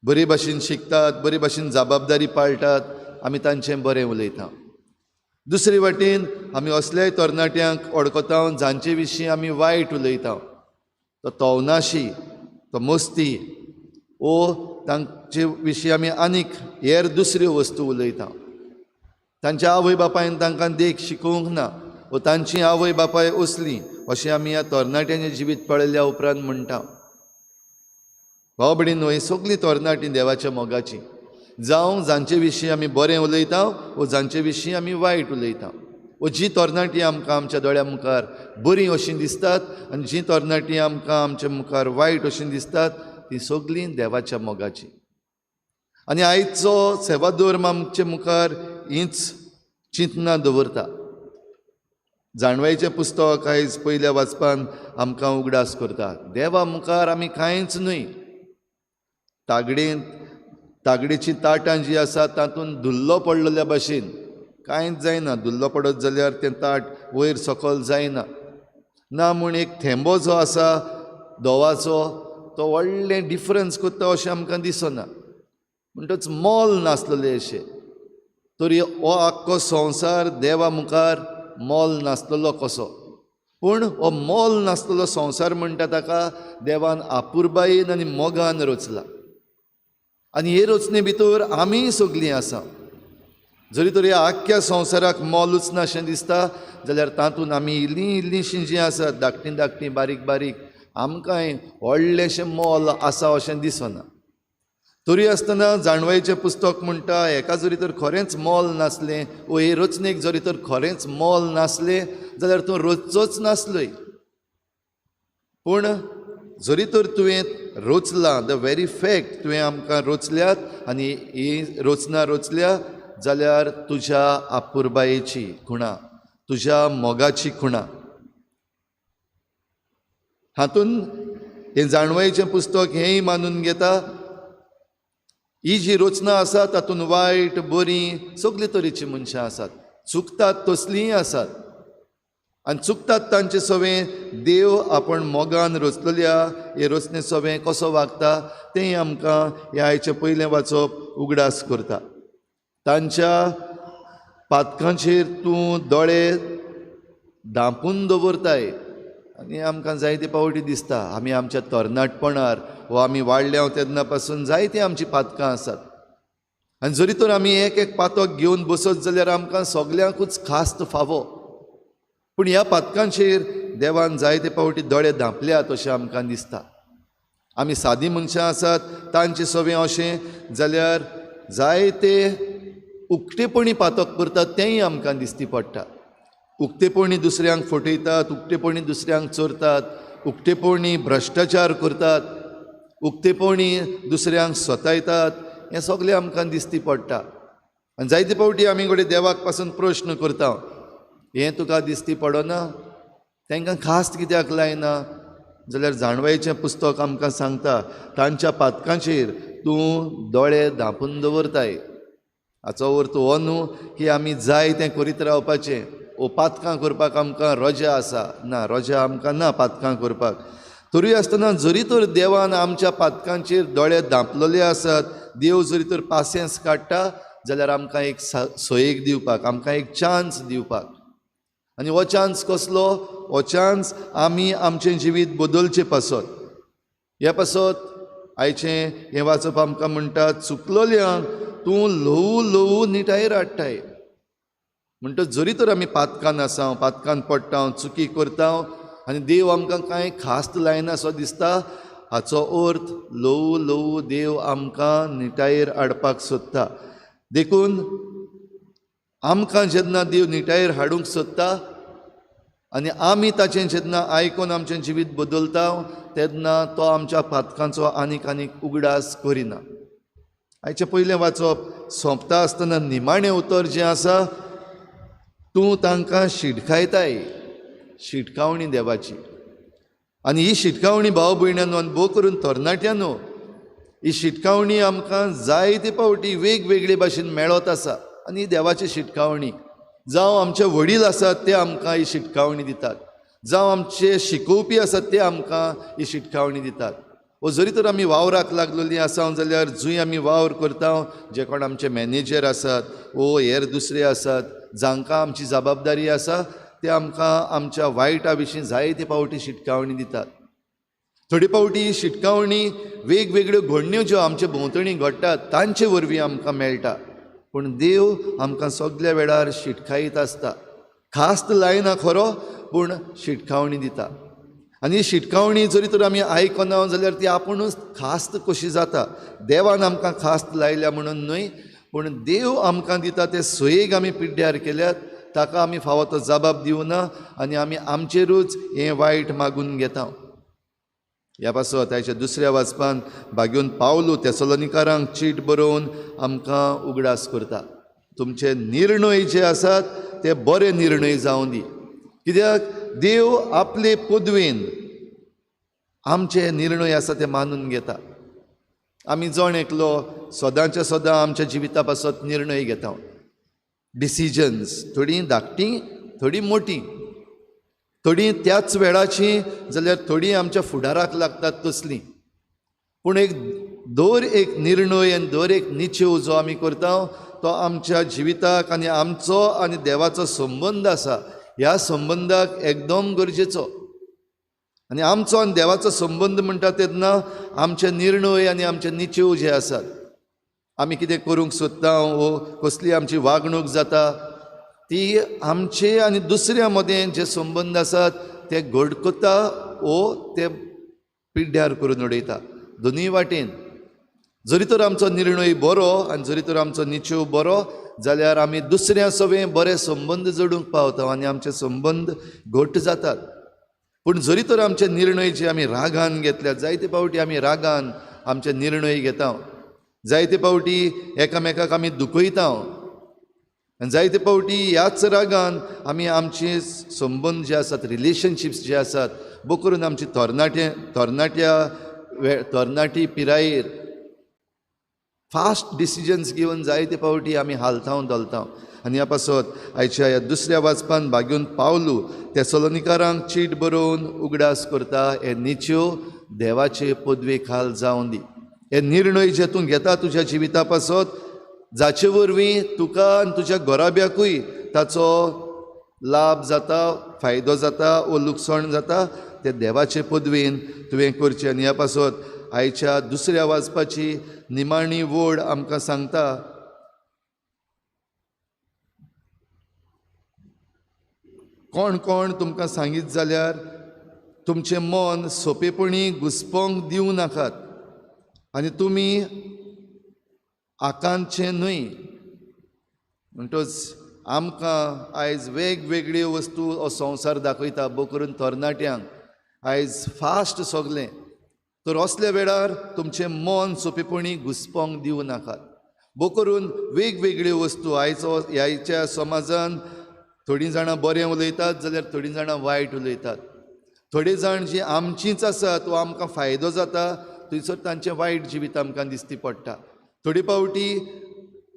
बरे भाशेन शिकतात, बरे भाशेन जबाबदारी पाळटात, आमी तांचें बरें उलयता. दुसरे वाटेन आमी असल्याय तरणाट्यांक वळखता जांचे विशीं आमी वायट उलयता. तो तवनाशी, तो मस्ती, वो तांचे विशीं आमी आनीक हेर दुसऱ्यो वस्तू उलयता. तांच्या आवय बापायन तांकां देख शिकोवंक ना, वो तांची आवय बापाय असलीं, अशें आमी ह्या तरणाट्यांचें जिवीत पळयल्या उपरांत म्हणटा. भाव भयणीनो, ही सगलीं तरणाटीं देवाच्या मोगाचीं, जावं जांचे विशीं आमी बरें उलयता वो जांचे विशीं आमी वायट उलयता. वो जी तरणाटी आमकां आमच्या दोळ्या मुखार बरी अशीं दिसतात आनी जी तरणाटी आमकां आमच्या मुखार वायट अशीं दिसतात ती सगळीं देवाच्या मोगाची. आनी आयचो सेवाधर्म आमचे मुखार हीच चिंतना दवरता. जाणवायेचें पुस्तक आयज पयल्या वाचपान आमकां उगडास करता. देवा मुखार आमी कांयच न्हय. तागडेची ताटां जीं आसात तातूंत धुल्लो पडलेल्या भाशेन कांयच जायना. धुल्लो पडत जाल्यार तें ताट वयर सकयल जायना. ना म्हूण एक थेंबो जो आसा धोवाचो तो व्हडलें डिफरन्स करता अशें आमकां दिसना. म्हणटच मोल नासलेलें अशें. तरी हो आख्खो संवसार देवा मुखार मोल नासलेलो कसो. पूण हो मोल नासलेलो संवसार म्हणटा ताका देवान आपुरबायेन आनी मोगान रचला. आनी हे रचने भितर आमी सगळीं आसा. जरी तरी आख्ख्या संवसाराक मोलूच ना अशें दिसता जाल्यार तातूंत आमी इल्लींशीं जीं आसात धाकटीं बारीक बारीक आमकांय व्हडलेंशें मोल आसा अशें दिसना. तरी आसतना जाणवायेचें पुस्तक म्हणटा हेका जरी तर खरेंच मोल नासलें वो हे रचनेक जरी तर खरेंच मोल नासलें जाल्यार तूं रचचोच नासलोय. पूण जरी तर तुवें रचलां द वेरी फॅक्ट तुवें आमकां रचल्यात आनी ही रचना रचल्या जाल्यार तुज्या आपुरबायेची खुणा तुज्या मोगाची खुणा. हातून हें जाणवायेचें पुस्तक हेंय मानून घेता ही जी रचना आसा तातूंत वायट बरीं सगळे तरेचीं मनशां आसात. चुकतात तसलींय आसात आनी चुकतात तांचे सवें देव आपण मोगान रचलेल्या हे रचने सवें कसो वागता तें आमकां हे आयचें पयलें वाचप उगडास करता. तांच्या पातकांचेर तूं दोळे धांपून दवरताय. आनी आमकां जायते पावटी दिसता आमी आमच्या तरणाटपणार वो आमी वाडल्या तेन्ना पासून जायतीं आमचीं पातकां आसात. आनी जरी तर आमी एक पातक घेवन बसत जाल्यार आमकां सगल्यांकूच खास्त फावो. पूण ह्या पातकांचेर देवान जायते पावटी दोळे धांपल्यात अशें आमकां दिसता. आमी सादी मनशां आसात तांचे सवें अशें जाल्यार जायते उक्तेपणी पातक करतात तेंय आमकां दिश्टी पडटा. उक्तेपणी दुसऱ्यांक फटयतात, उक्तेपणी दुसऱ्यांक चोरतात, उक्तेपणी भ्रश्टाचार करतात, उक्तेपणी दुसऱ्यांक सतायतात हें सगळें आमकां दिश्टी पडटा. आनी जायते पावटी आमी कडेन देवाक पासून प्रश्न करता हें तुका दिश्टी पडना तांकां खास्त कित्याक लायना जाल्यार जाणवायेचें पुस्तक आमकां सांगता तांच्या पातकांचेर तूं दोळे धांपून दवरताय. हाचो अर्थ हो न्हू की आमी जाय तें करीत रावपाचें. ओ पातकां करपाक आमकां रजा आसा ना, रजा आमकां ना पातकां करपाक. तरी आसतना जरी तर देवान आमच्या पातकांचेर दोळे धांपलेले आसात देव जरी तर पासियन्स काडटा जाल्यार आमकां एक सोयेक दिवपाक आमकां एक चान्स दिवपाक. आनी हो चान्स कसलो? हो चान्स आमी आमचें जिवीत बदलचें पासत. ह्या पासत आयचें हें वाचप आमकां म्हणटा चुकलोल्यांक तूं ल्हवू निटायेर हाडटाय. म्हणटच जरी तर आमी पातकान आसा पातकान पडटा चुकी करता आनी देव आमकां कांय खास्त लायना सो दिसता हाचो अर्थ ल्हवू देव आमकां निटायेर हाडपाक सोदता. देखून आमकां जेन्ना देव निटायेर हाडूंक सोदता आनी आमी ताचें जेन्ना आयकून आमचें जिवीत बदलता तेन्ना तो आमच्या पातकांचो आनीक उगडास करिना. आयचें पयलें वाचप सोंपता आसतना निमाणें उतर जें आसा तूं तांकां शिटकायताय. शिटकावणी देवाची. आनी ही शिटकावणी भाव भयण्यांनो आनी भोव करून तरणाट्यांनो ही शिटकावणी आमकां जायते पावटी वेगवेगळे भाशेन मेळत आसा. आनी ही देवाची शिटकावणी जावं आमचे वडील आसात ते आमकां ही शिटकावणी दितात, जावं आमचे शिकोवपी आसात ते आमकां ही शिटकावणी दितात. वो जरी तर आमी वावराक लागलेलीं आसा जाल्यार जूंय आमी वावर करता जे कोण आमचे मॅनेजर आसात वो हेर दुसरे आसात जांकां आमची जबाबदारी आसा ते आमकां आमच्या वायटा विशीं जायते पावटी शिटकावणी दितात. थोडी पावटी ही शिटकावणी वेगवेगळ्यो घडण्यो ज्यो आमचे भोंवतणी घडटात तांचे वरवीं आमकां मेळटा. पूण देव आमकां सगळ्या वेळार शिटकायीत आसता. खास्त लायना खरो पूण शिटकावणी दिता. आनी ही शिटकावणी जरी तर आमी आयकना जाल्यार ती आपुणूच खास्त कशी जाता. देवान आमकां खास्त लायल्या म्हणून न्हय पूण देव आमकां दिता ते सोयेक आमी पिड्ड्यार केल्यात ताका आमी फावो तो जबाब दिवना आनी आमी आमचेरूच हें वायट मागून घेता. ह्या पासत आयच्या दुसऱ्या वाचपान भाग्यून पावलू तेसलोनिकारांक चीट बरोवन आमकां उगडास करता. तुमचे निर्णय जे आसात ते बरे निर्णय जावं दी. कित्याक देव आपले पदवेन आमचे निर्णय आसा ते मानून घेता. आमी जण एकलो सदांचे सदां आमच्या जिविता पासत निर्णय घेता. डिसिजन्स थोडीं धाकटीं थोडीं मोटीं, थोडीं त्याच वेळाची जाल्यार थोडीं आमच्या फुडाराक लागतात तसलीं. पूण एक निर्णय आनी दर एक निश्चय जो आमी करता तो आमच्या जिविताक आनी आमचो आनी देवाचो संबंद आसा ह्या संबंदाक एकदम गरजेचो. आनी आमचो आनी देवाचो संबंद म्हणटा तेन्ना आमचे निर्णय आनी आमचे निश्चय जे आसात, आमी कितें करूंक सोदता वो कसली आमची वागणूक जाता ती आमचे आनी दुसऱ्या मदें जे संबंद आसात ते घट करता वो ते पिड्ड्यार करून उडयता. दोनूय वाटेन जरी तर आमचो निर्णय बरो आनी जरी तर आमचो निश्चय बरो जाल्यार आमी दुसऱ्या सवें बरे संबंद जोडूंक पावता आनी आमचे संबंद घट जातात. पूण जरी तर आमचे निर्णय जे आमी रागान घेतल्यात, जायते फावटी आमी रागान आमचे निर्णय घेता, जायते फावटी एकामेकाक आमी दुखयता आनी जायते फावटी ह्याच रागान आमी आमचे संबंद जे आसात, रिलेशनशिप्स जे आसात, बो करून आमची तरणाटी पिरायेर फास्ट डिसिजन्स घेवन जायते फावटी आमी हालता दोलता. आनी ह्या पासत आयच्या ह्या दुसऱ्या वाचपान भाग्यून पावलू तेसलोनिकारांक चीट बरोवन उगडास करता. हे निच्यो देवाचे पदवे खाल जावं दी. हे निर्णय जे तूं घेता तुज्या जिविता पासत जाचे वरवीं तुका आनी तुज्या घोराब्याकूय ताचो लाभ जाता, फायदो जाता वो लुकसाण जाता, ते देवाचे पदवेन तुवें करचें. आनी ह्या पासत आयच्या दुसऱ्या वाचपाची निमाणी वोड आमकां सांगता कोण कोण तुमकां सांगीत जाल्यार तुमचें मन सोंपेपणी घुस्पोंक दिवं नाकात आनी तुमी आकांतचे न्हय. म्हणटच आमकां आयज वेगवेगळ्यो वस्तू हो संवसार दाखयता, बो करून तरणाट्यांक आयज फास्ट सगलें. तर असल्या वेळार तुमचें मन सोंपेपणी घुस्पोंक दिवं नाकात. बो करून वेगवेगळ्यो वस्तू आयच्या समाजान थोडीं जाणां बरें उलयतात जाल्यार थोडीं जाणां वायट उलयतात. थोडे जाण जीं आमचींच आसात वो आमकां फायदो जाता थंयसर तांचें वायट जिवीत आमकां दिसती पडटा. थोडी फावटी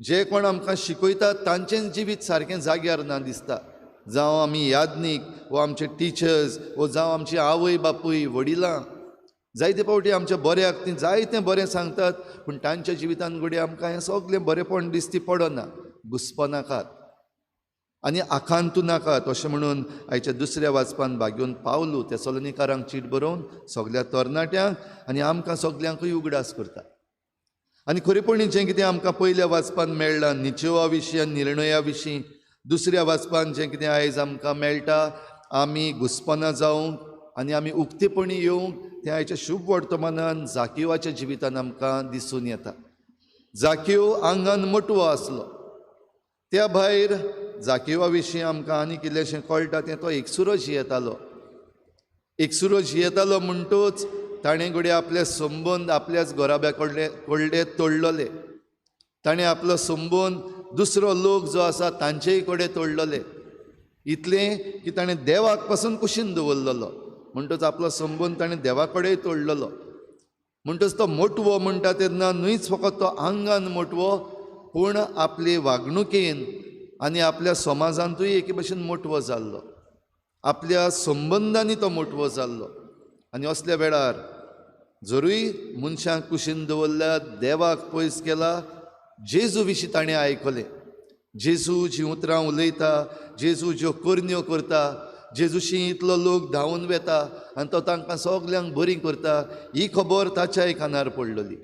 जे कोण आमकां शिकयतात तांचें जिवीत सारकें जाग्यार ना दिसता. जावं आमी यादनीक वो आमचे टिचर्स वो जावं आमची आवय बापूय वडिलां, जायते फावटी आमच्या बऱ्याक तीं जायतें बरें सांगतात पूण तांच्या जिवितान घडये आमकां हें सगलें बरेंपण दिसती पडना. घुस्पो नाकात आनी आखांतू नाकात अशें म्हणून आयच्या दुसऱ्या वाचपान भाग्यून पावलू तेसलोनिकारांक चीट बरोवन सगल्या तरणाट्यांक आनी आमकां सगल्यांकूय उगडास करता. आनी खरेपणी जें कितें आमकां पयल्या वाचपान मेळ्ळां निश्चया विशीं आनी निर्णया विशीं, दुसऱ्या वाचपान जें कितें आयज आमकां मेळटा आमी घुस्पना जावंक आनी आमी उक्तेपणी येवंक, तें आयच्या शुभ वर्तमानान जाकिवाच्या जिवितान आमकां दिसून येता. जाकिव आंगान मटवो आसलो, त्या भायर जाकिवा विशीं आमकां आनी कितलेंशें कळटा तें तो एकसुरो जियेतालो. एकसुरो जियेतालो म्हणटूच ताणें घडये आपले संबंद आपल्याच घोराब्या कडले तोडलोले. ताणें आपलो संबंद दुसरो लोक जो आसा तांचेय कडेन तोडलोले. इतलें की ताणें देवाक पासून कुशीन दवरलेलो म्हणटूच आपलो संबंद ताणें देवा कडेन तोडलेलो. म्हणटच तो मोटवो म्हणटा तेन्ना न्हयच फकत तो आंगान मोटवो पूण आपले वागणुकेन आनी आपल्या समाजांतूय एके भशेन मोटवो जाल्लो, आपल्या संबंदांनी तो मोटवो जाल्लो. आनी असल्या वेळार जरूय मनशांक कुशीन दवरल्या, देवाक पयस केला, जेजू विशीं ताणें आयकलें. जेजू जीं उतरां उलयता, जेजू ज्यो करण्यो करता, जेजूशी इतलो लोक धांवन वेता आनी तो तांकां सगल्यांक बरी करता, ही खबर ताच्याय कानार पडलेली.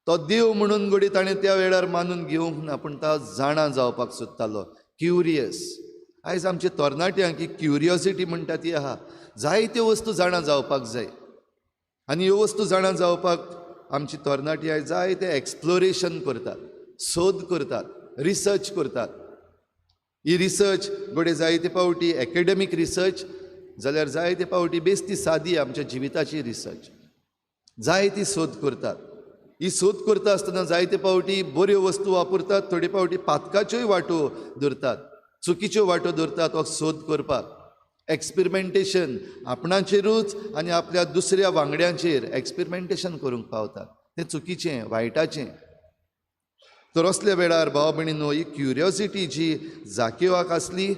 तो देव म्हणून घडये ताणें त्या वेळार मानून घेवंक ना पूण तो जाणा जावपाक सोदतालो, क्युरियस. आयज आमचे तरणाट्यांक ही क्युरियोसिटी म्हणटा ती आहा. जायत्यो वस्तू जाणा जावपाक जाय आनी ह्यो वस्तू जाणा जावपाक आमची तरणाटी आयज जायते एक्सप्लोरेशन करतात, सोद करतात, रिसर्च करतात. ही रिसर्च गोडे जायते पावटी एकेडमीक रिसर्च जाल्यार जायते पावटी बेश्टी सादी आमच्या जिविताची रिसर्च. जायती सोद करतात. ही सोद करता आसतना जायते पावटी बऱ्यो वस्तू वापरतात, थोडे पावटी पातकाच्योय वाटो धरतात, चुकीच्यो वाटो धरतात हो सोद करपाक. एक्सपेरिमेंटेशन आपणाचेरूच आनी आपल्या दुसऱ्या वांगड्यांचेर एक्सपेरिमेंटेशन करूंक पावतात. तें चुकीचें, वायटाचें. तर असल्या वेळार भाव भयणींनो, ही क्युरियोसिटी जी जाकेवाक आसली,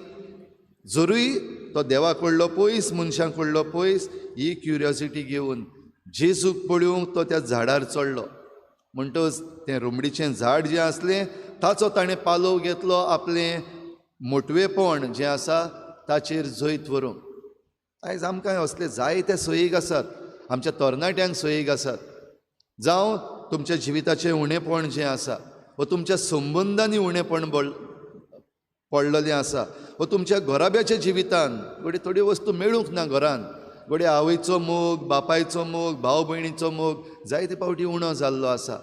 जरूय तो देवा कडलो पयस, मनशां कडलो पयस, ही क्युरियोसिटी घेवन जेजूक पळोवंक तो त्या झाडार चडलो. म्हणटच तें रुमडीचें झाड जें आसलें ताचो ताणें पालव घेतलो आपलें मोटवेपण जें आसा ताचेर जैत व्हरूंक. आयज आमकां असले जायते सोयीक आसात, आमच्या तरणाट्यांक सोयीक आसात. जावं तुमच्या जिविताचें उणेपण जें आसा, वा तुमच्या संबंदांनी उणेपण पडलेलें आसा, वा तुमच्या घोराब्याच्या जिवितान घोडे थोड्यो वस्तू मेळूंक ना घरान, घोडे आवयचो मोग, बापायचो मोग, भाव भयणीचो मोग जायते पावटी उणो जाल्लो आसा.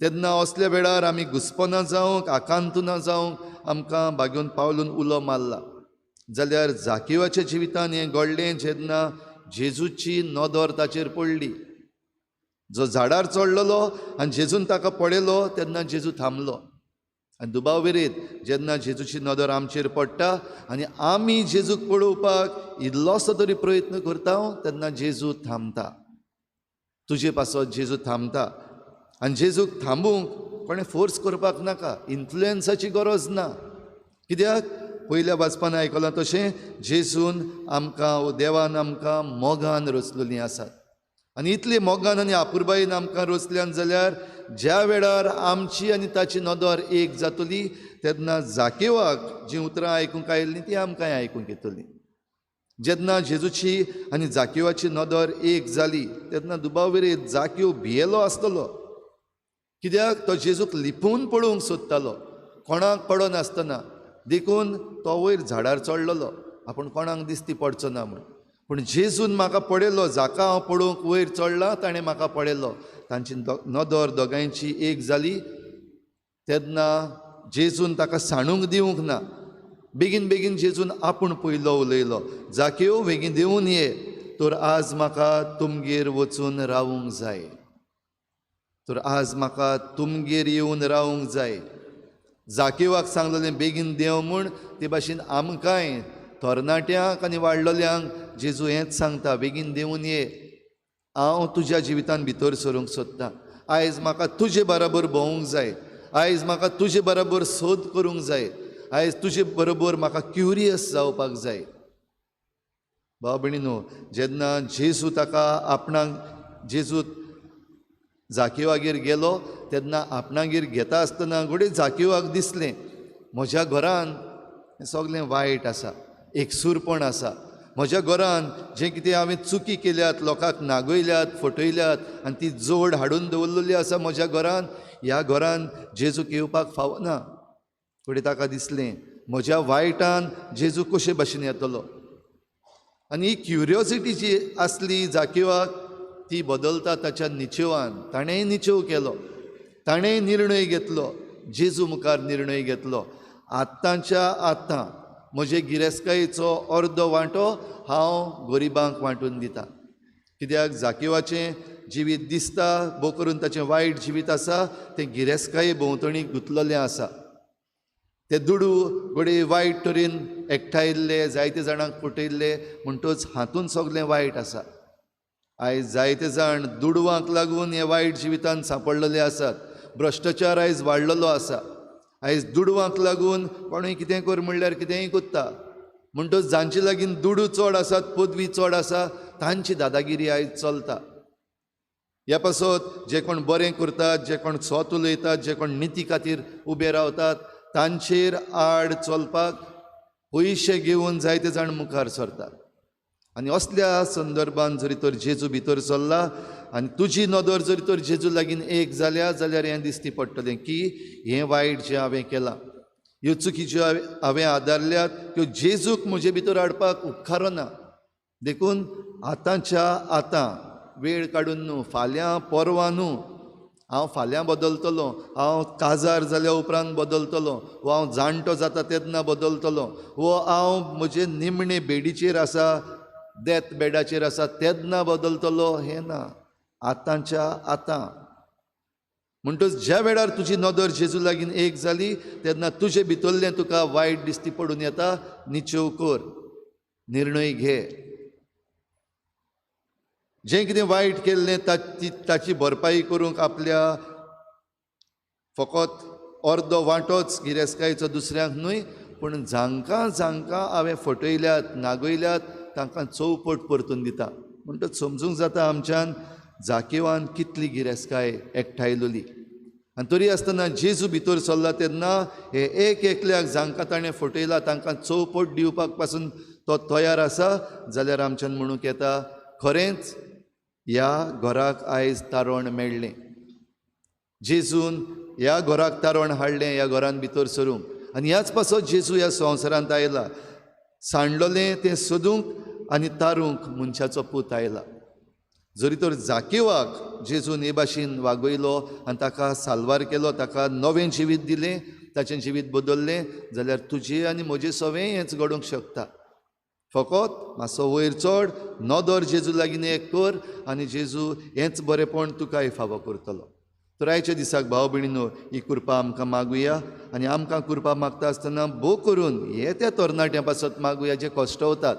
तेन्ना असल्या वेळार आमी घुस्पना जावंक, आकांतुना जावंक आमकां बागेवन पावलून उलो मारला. जाल्यार जाकेवाच्या जिवितान हें घडलें जेन्ना जेजूची नदर ताचेर पडली. जो झाडार चडलेलो आनी जेजून ताका पळयलो तेन्ना जेजू थांबलो. आनी दुबावबेरीत जेन्ना जेजूची नदर आमचेर पडटा आनी आमी जेजूक पळोवपाक इल्लोसो तरी प्रयत्न करता तेन्ना जेजू थांबता. तुजे पासत जेजू थांबता. आनी जेजूक थांबूंक कोणें फोर्स करपाक नाका, इन्फ्लुएन्साची गरज ना. कित्याक पयल्या वाचपान आयकलां तशें जेजून आमकां, देवान आमकां मोगान रचलेलीं आसात. आनी इतली मोगान आनी आपुरबायेन आमकां रचल्यान जाल्यार ज्या वेळार आमची आनी ताची नदर एक जातली तेन्ना जाकेवाक जीं उतरां आयकूंक आयिल्लीं तीं आमकांय आयकूंक येतलीं. जेन्ना जेजूची आनी जाकेवाची नदर एक जाली तेन्ना दुबावबेरीत जाकेव भियेलो आसतलो. कित्याक तो जेजूक लिपून पळोवंक सोदतालो, कोणाक पडनासतना. देखून तो वयर झाडार चडलेलो, आपूण कोणाक दिसती पडचो ना म्हूण. पूण जेजून म्हाका पळयलो, जाका हांव पळोवंक वयर चडलां ताणें म्हाका पळयलो. तांची नदर दोगांयची एक जाली. तेन्ना जेजून ताका सांडूंक दिवंक ना. बेगीन बेगीन जेजून आपूण पयलो उलयलो, जाकेव बेगीन देंवून ये, तर आज म्हाका तुमगेर वचून रावूंक जाय. तर आज म्हाका तुमगेर येवन रावूंक जाय. जाकेवाक सांगलेलें बेगीन देंव म्हूण, ते भाशेन आमकांय तरणाट्यांक आनी वाडलेल्यांक जेजू हेंच सांगता, बेगीन देंवून ये. हांव तुज्या जिवितान भितर सरूंक सोदतां. आयज म्हाका तुजे बरोबर भोवूंक जाय. आयज म्हाका तुजे बरोबर सोद करूंक जाय. आयज तुजे बरोबर म्हाका क्युरियस जावपाक जाय. भाव भयणीनो, जेन्ना जेजू ताका आपणाक जेजू जाकेवागेर गेलो तेन्ना आपणागेर घेता आसतना घोडे जाकेवाक दिसलें म्हज्या घरान सगळें वायट आसा, एकसूरपण आसा. म्हज्या घरान जें कितें हांवें चुकी केल्यात, लोकांक नागयल्यात, फटयल्यात आनी ती जोड हाडून दवरलेली आसा म्हज्या घरान, ह्या घरान जेजूक येवपाक फावना. फुडें ताका दिसलें म्हज्या वायटान जेजू कशे भाशेन येतलो. आनी ही क्युरियोसिटी जी आसली जाकेवाक ती बदलता ताच्या निचेवान. ताणेंय निचेव केलो, ताणेंय निर्णय घेतलो, जेजू मुखार निर्णय घेतलो. आतांच्या आतां म्हजे गिरेस्तकायेचो अर्दो वांटो हांव गरिबांक वांटून दितां. कित्याक जाकेवाचें जिवीत दिसता भोव करून ताचें वायट जिवीत आसा तें गिरेस्तकाये भोंवतणी गुंतलेलें आसा. ते दुडू घोडे वायट तरेन एकठांयल्ले, जायते जाणांक फटयल्ले म्हणटच हातूंत सगळें वायट आसा. आयज जायते जाण दुडवांक लागून हे वायट जिवितान सांपडलेले आसात. भ्रश्टाचार आयज वाडलेलो आसा. आयज दुडवांक लागून कोणूय कितें कर म्हणल्यार कितेंय कोत्ता. म्हणटच जांचे लागीं दुडू चड आसात, पदवी चड आसा, तांची दादागिरी आयज चलता. ह्या पासत जे कोण बरें करतात, जे कोण स्वत उलयतात, जे कोण निती खातीर उबे रावतात, तांचेर आड चलपाक पयशे घेवन जायते जाण मुखार सरतात. आनी असल्या संदर्भान जरी तर जेजू भितर चल्ला आनी तुजी नदर जरी तर जेजू लागीं एक जाल्या जाल्यार हें दिसती पडटलें की हें वायट जें हांवें केलां, ह्यो चुकी ज्यो हांवें आदारल्यात त्यो जेजूक म्हजे भितर हाडपाक उपकारो ना. देखून आतांच्या आतां वेळ काडून न्हू, फाल्यां परवां न्हू, हांव फाल्यां बदलतलों, हांव काजार जाल्या उपरांत बदलतलों, वो हांव जाणटो जाता तेन्ना बदलतलों, वो हांव म्हजे निमणे बेडीचेर आसा, डेथ बेडाचेर आसा तेन्ना बदलतलो, हें ना. आतांच्या आतां. म्हणटच ज्या वेळार तुजी नदर जेजू लागीं एक जाली तेन्ना तुजे भितरलें तुका वायट दिश्टी पडून येता, निचेव कर, निर्णय घे. जें कितें वायट केल्लें ताची भरपाई करूंक आपल्या फकत अर्दो वांटोच गिरेस्तायेचो दुसऱ्यांक न्हय, पूण जांकां जांकां हांवें फटयल्यात, नागयल्यात, तांकां चौपट परतून दिता. म्हणटच समजूंक जाता आमच्यान जाकेवान कितली गिरेस्ताय एकठांयलोली. आनी तरी आसतना जेजू भितर सरला तेन्ना हे एक एकल्याक जांकां ताणें फटयला तांकां चौपट दिवपाक पासून तो तयार आसा, जाल्यार आमच्यान म्हणूंक येता खरेंच ह्या घराक आयज तारण मेळ्ळें. जेजून ह्या घराक तारण हाडलें ह्या घरान भितर सरूंक. आनी ह्याच पासत जेजू ह्या संवसारांत आयला. सांडलोलें तें सोदूंक आनी तारूंक मनशाचो पूत आयला. जरी तर जाकेवाक जेजून हे भाशेन वागयलो आनी ताका साल्वार केलो, ताका नवें जिवीत दिलें, ताचें जिवीत बदल्लें, जाल्यार तुजें आनी म्हजें सवें हेंच घडोवंक शकता. फकत मातसो वयर चड, नदर जेजू लागीं एक कर आनी जेजू हेंच बरेंपण तुकाय फावो करतलो. तर आयच्या दिसाक भाव भयणीनो, ही कृपा आमकां मागुया. आनी आमकां कृपा मागता आसतना भोव करून हे त्या तरणाट्यां पासत मागुया जे कश्टवतात,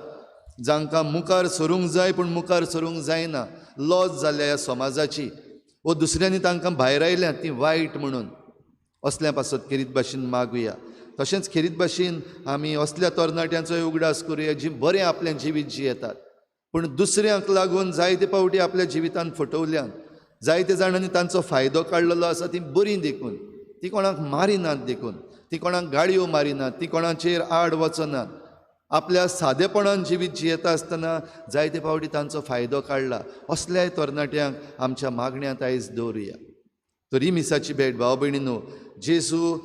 जांकां मुखार सरूंक जाय पूण मुखार सरूंक जायना, लॉस जाल्या ह्या समाजाची, वो दुसऱ्यांनी तांकां भायर आयल्यात ती वायट म्हणून, असल्या पासत खेरीत भाशेन मागुया. तशेंच खेरीत भाशेन आमी असल्या तरणाट्यांचोय उगडास करुया जी बरें आपलें जिवीत जियेतात, पूण दुसऱ्यांक लागून जायते फावटी आपल्या जिवितांत फटवल्यान, जायते जाणांनी तांचो फायदो काडलेलो आसा ती बरीं देखून, ती कोणाक मारिनात देखून, ती कोणाक गाळयो मारिनात, ती कोणाचेर आड वचनात, आपल्या सादेपणान जिवीत जियेता आसतना जायते फावटी तांचो फायदो काडला. असल्याय तरणाट्यांक आमच्या मागण्यांत आयज दवरुया. तर ही मिसाची भेट भाव भयणीनो, जेजू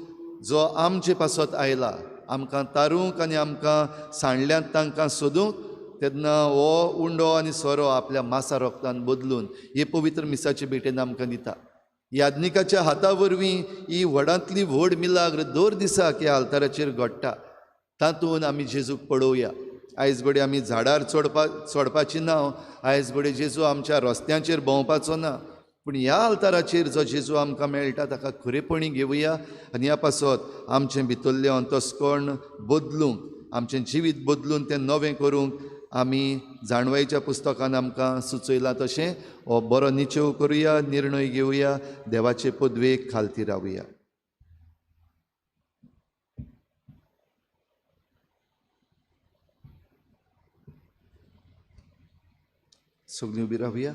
जो आमचे पासत आयला आमकां तारूंक आनी आमकां सांडल्यांत तांकां सोदूंक, तेन्ना हो उंडो आनी सोरो आपल्या मासा रोगतान बदलून हे पवित्र मिसाचे भेटेन आमकां दिता. याज्ञिकाच्या हाता वरवीं ही व्हडांतली व्हड मिलाग्र दर दिसाक ह्या आल्ताराचेर घडटा. तातूंत आमी जेजूक पळोवया. आयज घडये आमी झाडार चडपाची ना, आयज घडये जेजू आमच्या रस्त्यांचेर भोंवपाचो ना, पूण ह्या आल्ताराचेर जो जेजू आमकां मेळटा ताका खरेपणी घेवया आनी ह्या पासत आमचें भितरलें अंतस्कर्ण बदलूंक, आमचें जिवीत बदलून तें नवें करूंक आमी जाणवायेच्या पुस्तकान आमकां सुचयलां तशें हो बरो निचेव करुया, निर्णय घेवया, देवाचे पदवेक खालती रावया. सगळीं उबी रावया.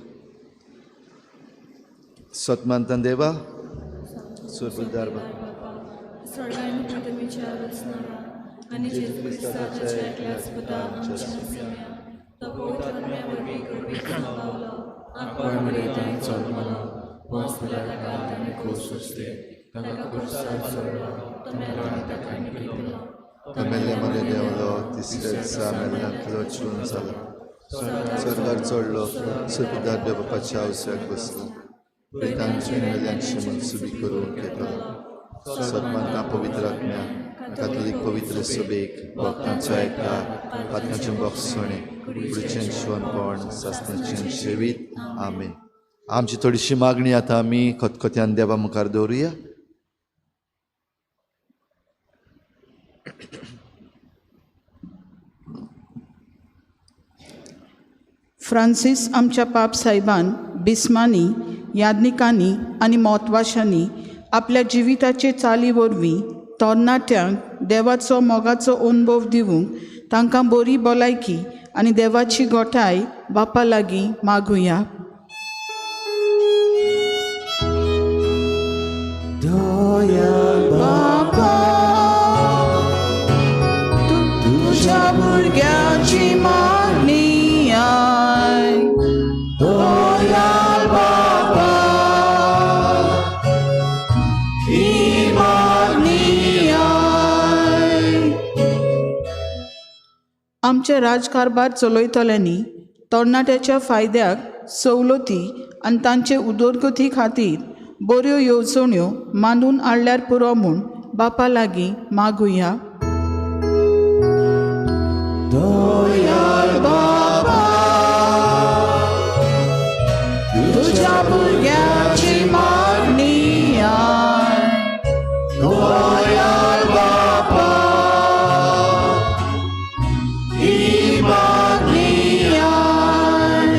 सतमानता देवा, सुरबुद्दार स्वर्गान पृथ्वीच्या रचनारा आनी जेजू क्रिस्ताच्या एकल्याच पुता आमच्या सिम्या तो पवित्र आत्म्यावरवी कृपेक पावलो आपण मरेताय जल्मलो वास ताका ताणे खोस सुचले ताका कुर्सार सोडलो तो मेलो आनी ताका निकलो तो मेल्ल्यामध्ये देवलो, तिसऱ्या दिसा मेल्ल्यांतलो जिवन जालो, स्वर्गार चडलो, सुरबुद्दार देवाच्या आवस्याक बसलो, प्रेतांची मेल्ल्यांची मनसुबी करून घेतलो. सन्मानता पवित्र आत्म्या, कातोलीक पवित्र सभेक, भक्तांचो एकठांय, आत्म्याचें भक्षणे, पुढचें शिवणपण, सासणाचें शेवीत. आमेन. आमची थोडीशी मागणी आतां आमी खतखत्यान देवा मुखार दवरुया. फ्रांसीस आमच्या पाप साहेबान बिस्मांनी, याज्ञिकांनी आनी मोतवाशांनी आपल्या जिविताचे चाली वरवीं तरणाट्यांक देवाचो मोगाचो अनुभव दिवंक तांकां बरी भलायकी आनी देवाची गोठाय बापा लागीं मागुया. बापा, तुझ्या भुरग्याची मागणी आय. दयाल बापा, ही मागणी आय. आमचे राजकारभार चलयतल्यांनी तरणाट्याच्या फायद्याक सवलती आनी तांचे उदरगती खातीर बऱ्यो येवजण्यो मानून हाडल्यार पुरो म्हूण बापा लागीं मागुया. तुझ्या भुरग्याची मागणी आय. दयाळ बापा, ही मागणी आय.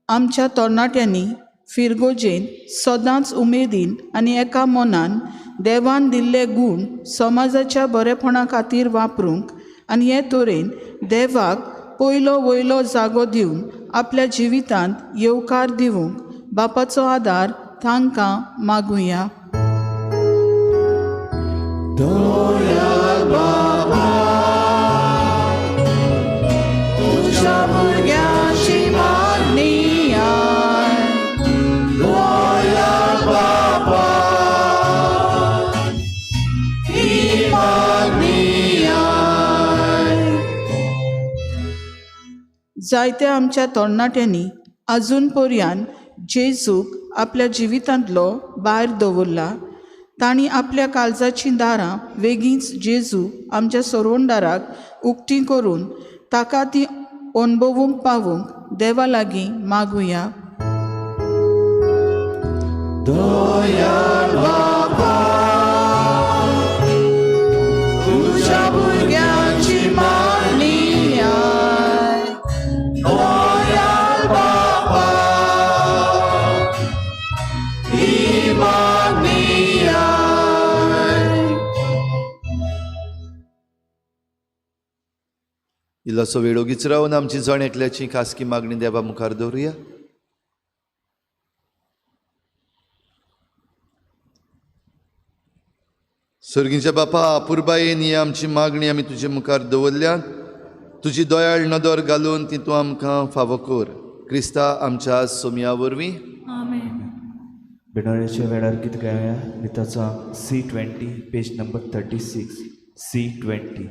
आमच्या तरणाट्यांनी फिरगोजेन सदांच उमेदीन आनी एका मनान देवान दिल्ले गूण समाजाच्या बरेपणा खातीर वापरूंक आनी हे तरेन देवाक पयलो वयलो जागो दिवन आपल्या जिवितांत येवकार दिवंक बापाचो आदार तांकां मागुया. तुझ्या भुरग्याची मागणी आय. दयाळ बापा, ही मागणी आय. जायत्या आमच्या तरणाट्यांनी अजून पर्यान जेजूक आपल्या जिवितांतलो भायर दवरला. तांणी आपल्या काळजाची दारां वेगींच जेजू आमच्या सरवंडाराक उक्तीं करून ताका ती अणभवूंक पावूंक देवा लागीं मागुया. दयाळ बापा, तुझ्या भुरग्याची मागणी आय. दयाळ बापा, ही मागणी आय. इल्लोसो वेळ ओगीच रावन आमची जण एकल्याची खासगी मागणी देवा मुखार दवरुया. सर्गीच्या बापा, अपुरबायेन ही आमची मागणी आमी तुजे मुखार दवरल्यान तुजी दयाळ नदर घालून ती तूं आमकां फावो कर. क्रिस्ता आमच्या सोमया वरवीं. आमेन. बिनोळेच्या वेळार कितें गावया गिताचो C20 page number 36 C20.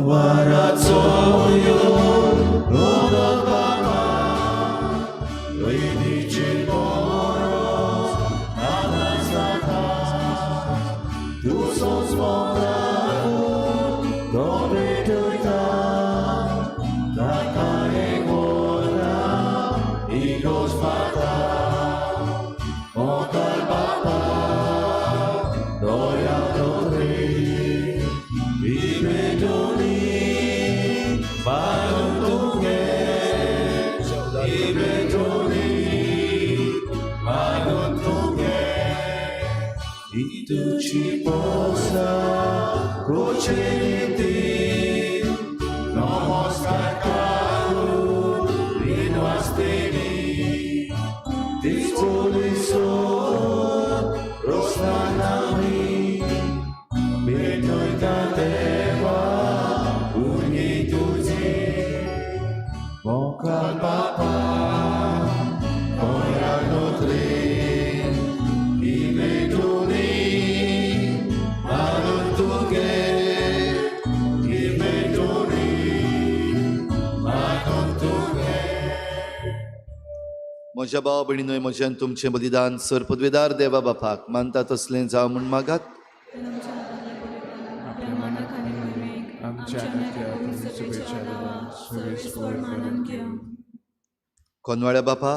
Warazo yo rodo baba Luidici moros anasata Tu sos morato dove tuta La cae gora igos fata Motar baba doya dori Ibedoni Maguntunge Ibedoni Maguntunge Itu ci posa Goceliti Nomos kakadu Rinuastini Dispoliso Rosnanami Benoy Deva Uni Tuzi Mokal Papa Oya Nutri Imeduni Manuntuge Imeduni Manuntuge. म्हज्या भाव भयणीनोय म्हज्यान तुमचें बलिदान sir पदवेदार देवा बापाक मानता तसलें जावं म्हूण मागात. आपल्या मनाक आनी महिमेक आमच्या नात्याक शुभेच्छा देवा सर्वेस्वर मानून घ्या. कोनवाळ्या बापा,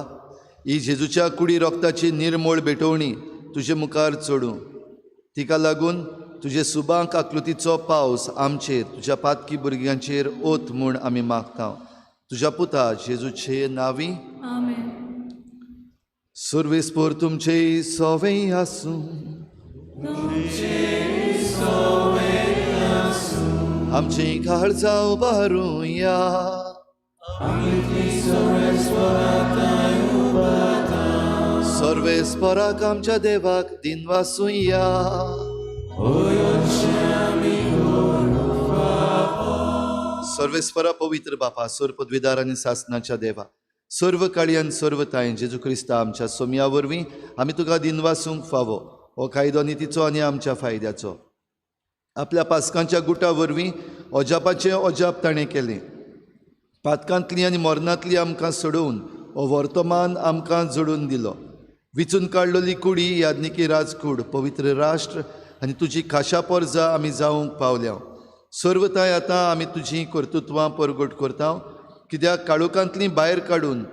ही जेजूच्या कुडी रोगताची निर्मोळ भेटवणी तुजे मुखार चडूं. तिका लागून तुजे सुबांक आकृतीचो पावस आमचेर तुज्या पातकी भुरग्यांचेर ओत म्हूण आमी मागता. तुज्या पुता जेजूचे नांवी. आमेन. सर्वेस्पर तुमचे सवय आसूं आमची काळजां उबारूया. सर्वेस्पराक आमच्या देवाक दिन वासूया. सर्वेस्परा पवित्र बापा, सर पदवीदार आनी सासणाच्या देवा, सर्व काळी आनी सर्व ताय जेजू क्रिस्ता आमच्या सोमया वरवीं आमी तुका दिन वासूंक फावो. हो कायदो नितीचो आनी आमच्या फायद्याचो. आपल्या पासकांच्या गुटा वरवीं अजापाचें अजाप ताणें केलें. पातकांतली आनी मरणांतली आमकां सोडून हो वर्तमान आमकां जोडून दिलो. विचून काडलेली कुडी यादनिकी राजकूड, पवित्र राष्ट्र आनी तुजी खाशा पर्जा आमी जावंक पावल्या. सर्वताय आतां आमी तुजीं कर्तुत्वां परगट करता, कित्याक काळोखांतलीं भायर काडून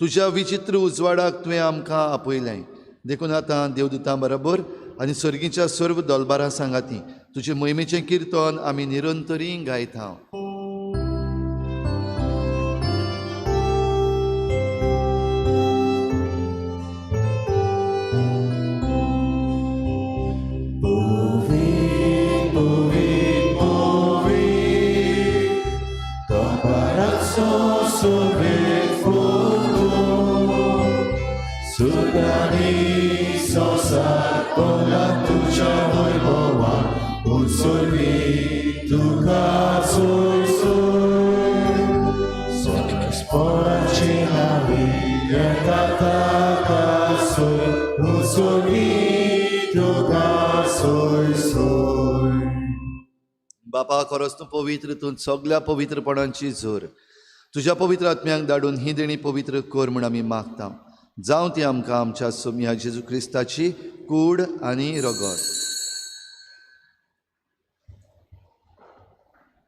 तुज्या विचित्र उजवाडाक तुवें आमकां आपयलें. देखून आतां देवदूतां बरोबर आनी सर्गीच्या सर्व दोलबारां सांगाती तुजे मोहिमेचें किर्तन आमी निरंतरी गायता. बापा, खरोच तूं पवित्र, तूं सगळ्या पवित्रपणांची झर तुज्या पवित्र आत्म्याक धाडून ही देणी पवित्र कर म्हूण आमी मागता. जावं ती आमकां आमच्या सोम्या जेजू क्रिस्ताची कूड आनी रगत.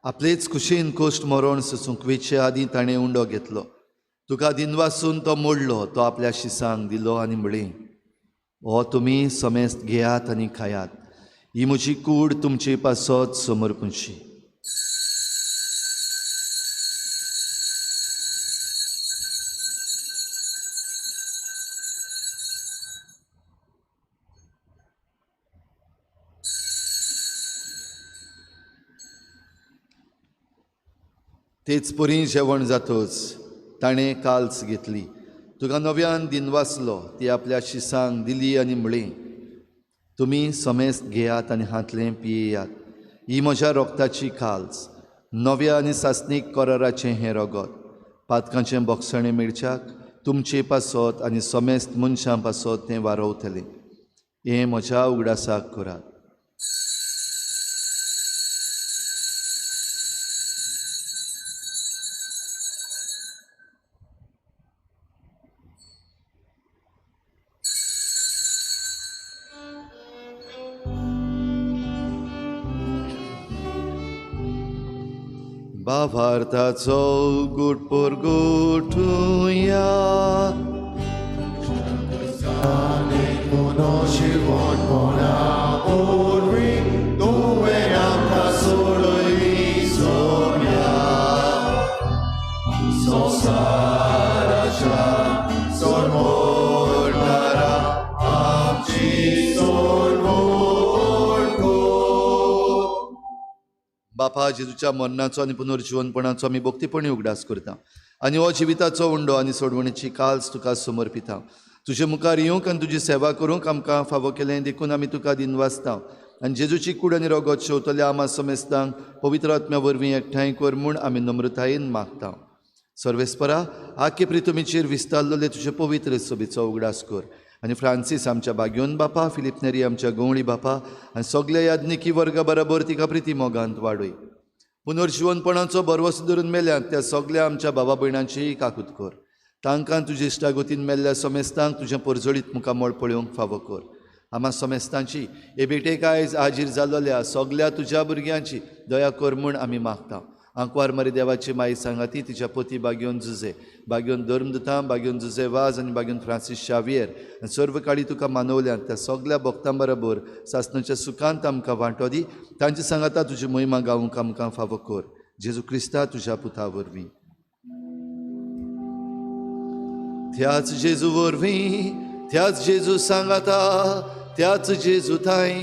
आपलेच कुशीन कोश्ट मरण सोसूंक वेचे आदीं ताणें उंडो घेतलो. तुका दिनवासून तो मोडलो, तो आपल्या शिसांक दिलो आनी म्हळें, हो तुमी समेस्त घेयात आनी खायात. ही म्हजी कूड तुमचे पासत समर्पणची. तेच परी जेवण जातोच ताणें काल्स घेतली. तुका नव्यान दिनवासलो, ती आपल्या शिसांक दिली आनी म्हळें, तुमी समेस्त घेयात आनी हातलें पियेयात. ही म्हज्या रोगताची काल्स, नव्या आनी सासणीक कराराचें हें रगत. पातकांचें बोगसणें मेळच्याक तुमचे पासत आनी समेस्त मनशां पासत तें वारवतलें. हें म्हज्या उगडासाक करात. भावार्थाचो गुट परगटुया. बापा, जेजूच्या मरणाचो आनी पुनर्जीवनपणाचो आमी भक्तीपणी उगडास करता आनी हो जिविताचो उंडो आनी सोडवणेची काल्स तुका समर्पिता. तुजे मुखार येवंक आनी तुजी सेवा करूंक आमकां फावो केलें देखून आमी तुका दिनवासता. आनी जेजूची कूड आनी रगत शेवतल्या आमा समेस्तांक पवित्र आत्म्या वरवीं एकठांय कर म्हूण आमी नम्रतायेन मागता. सर्वेस्परा, आख्खे प्रितुमीचेर विस्तारलेले तुजे पवित्र सोबीचो उगडास कर. आनी फ्रांसीस आमच्या बाग्योन बापा, फिलिप नेरी आमच्या गवळी बापा आनी सगळ्या यादनिकी वर्गा बरोबर तिका प्रिती मोगांत वाडय. पुनर्जीवनपणाचो बरवस धरून मेल्यांत त्या सगळ्या आमच्या भावा भयणांची काकूत कर. तांकां तुजे इश्टागतीन मेल्ल्या समेस्तांक तुजें परजळीत मुखामळ पळोवंक फावो कर. आमा समेस्तांची हे बेटेक आयज हाजीर जाल्ल्या सगळ्या तुज्या भुरग्यांची दया कर म्हूण आमी मागता. आंकवार मारी देवाची माई सांगाती, तिच्या पती बाग्योन जुजे, बाग्योन धर्मदुतां, बाग्योन जुजे वाज आनी बाग्योन फ्रांसीस शावियर आनी सर्व काळी तुका मानवल्यात त्या सगळ्या भक्तां बरोबर सासणाच्या सुखांत आमकां वांटो दी. तांची सांगाता तुजी मोहिमा गावंक आमकां फावो कर. जेजू क्रिस्ता तुज्या पुता वरवीं. त्याच जेजू वरवीं, त्याच जेजू सांगाता, त्याच जेजू थाय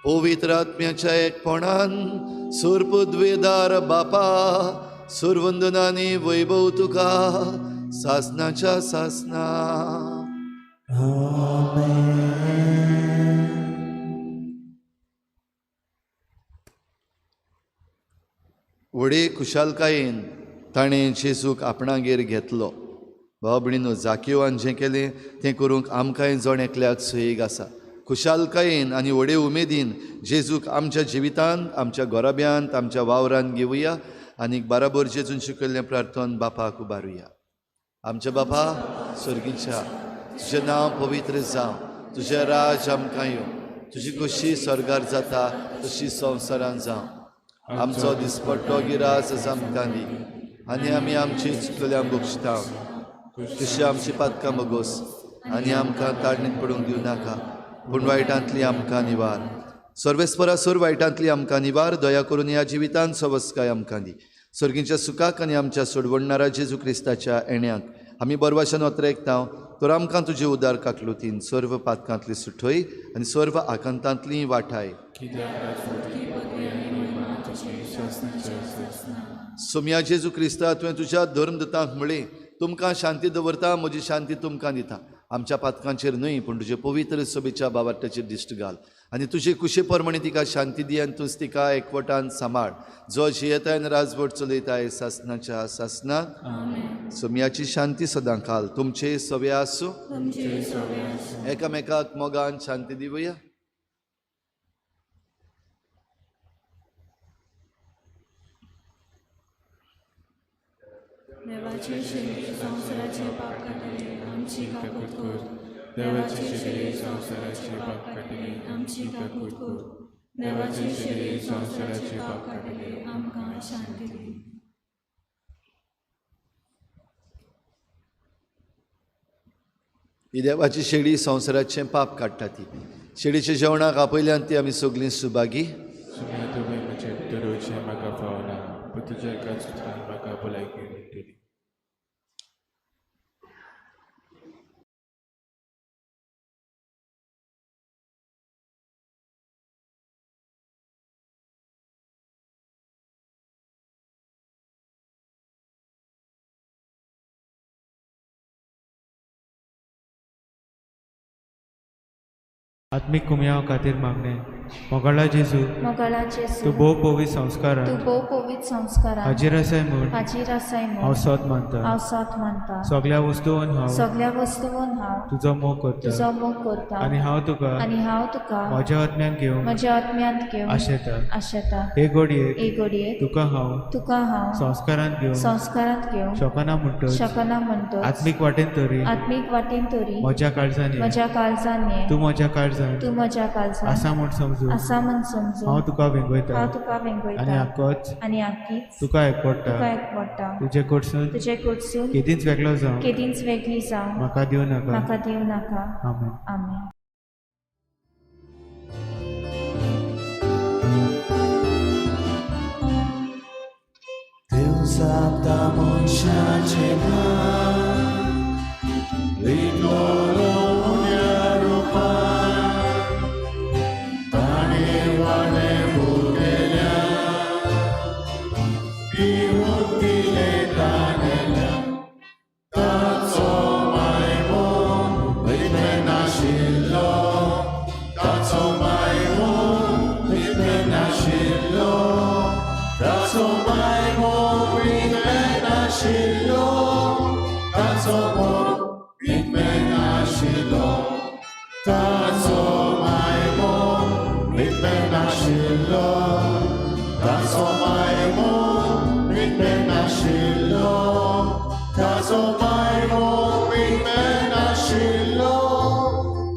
पवित्र आत्म्याच्या एकपणान सुरपद्वेदार बापा, सुरवंदनानी वैभव तुका सासनाच्या सासना. व्हडे खुशालकायेन ताणें जेजूक आपणागेर घेतलो. भाव भयणीनो, जाकेवान जें केलें तें करूंक आमकांय जण एकल्याक सयेक आसा. खुशालकायेन आनी व्हडे उमेदीन जेजूक आमच्या जिवितांत, आमच्या घोराब्यांत, आमच्या वावरांत घेवया आनी बराबर जेजून शिकयल्लें प्रार्थन बापाक उबारुया. आमच्या बापा सर्गीच्या, तुजें नांव पवित्र जावं, तुजें राज आमकां येवं, तुजी कशी स्वर्गार जाता तशी संवसारांत जावं. आमचो दिसपट्टो गिरास आसा आमकां दी आनी आमी आमची चुकल्यांक बक्षिता, तशी आमची पातकां बगोस आनी आमकां ताडणेंत पडूंक दिवं नाका, पूण वायटांतली आमकां निवार. सर्वेस्परासूर वायटांतली आमकां निवार, दया करून ह्या जिवितांत सवस्काय आमकां दी. सर्गीच्या सुखाक आनी आमच्या सोडवणणारा जेजू क्रिस्ताच्या येण्याक आमी बरवाशान वत्रेकतांव, तर आमकां तुजे उदार काकलुतीन सर्व पातकांतली सुटय आनी सर्व आकांतांतली वाटाय. सोम्या जेजू क्रिस्ता, तुवें तुज्या धर्मदतांक म्हळें, तुमकां शांती दवरता, म्हजी शांती तुमकां दिता. आमच्या पातकांचेर न्हय, पूण तुजे पवित्र सभेच्या बाबाटाचेर दिश्ट घाल आनी तुजे कुशे प्रमाणे तिका शांती दी आनी तूंच तिका एकवटान सांबाळ, जो जियेताय राजवट चलयताय सासनाच्या सासनाक. सोम्याची शांती सदां घाल. तुमचे सवे आसूं. एकामेकाक मोगान शांती दिवया. देवाचे शरीर संसाराचे पाप काटले, आमची काकूत कर. देवाचे शरीर संसाराचे पाप काटले, आमची काकूत कर. देवाचे शरीर संसाराचे पाप काटले, आमकां शांती दी. ही देवाची शेळी संवसाराचें पाप काडटा ती. शेळीच्या जेवणाक आपयल्यान ती आमी सगळीं सुभागी. तुवें म्हजे दरोचे म्हाका फावना, पूण तुज्या एका सुत्रान म्हाका भलायकी मेळटली. आत्मिक कुमयां खातीर मागणे. मोगाळा जेजू, मोगाळा जेजू, तूं भोव पवित्र संस्कारांत तूं भोव पवित्र संस्कारांत हाजीर आसाय म्हूण हाजीर आसाय हांव म्हूण सोत मानता. हांव साथ मानता. सगळ्या वस्तूंत हांव सगळ्या वस्तूंत हांव तुजो मोग करता तुजो मोग करता आनी हांव तुका म्हज्या आत्म्यान घेवन म्हज्या आत्म्यांत घेवन आशेता. हे घडयेक एक घडये तुका हांव संस्कारांत घेवन शोकना म्हणटच आत्मीक वाटेन तरी म्हज्या काळजान ये. तूं म्हज्या काळजान आसा म्हूण समजू हांव तुका वेंगयता आनी आख्खीच तुका एकवडटा. तुजे कडसून केदींच वेगळो जावं म्हाका दिवं नाका. आमेन. देव साता मनशाचे भान, विटलो उण्या रुपान, ताणे वाडे भोगेल्या, पिवून दिले ताणेल्या. ताचो मायमोग विकले नाशिल्लो, ताचो मायमोग विकले नाशिल्लो, ताचो मायमोग विकले नाशिल्लो, ताचो मोग विकले नाशिल्लो, ताचो मायमोग विकले नाशिल्लो, ताचो मायमोग विकले नाशिल्लो, ताचो मायमोग विकले नाशिल्लो,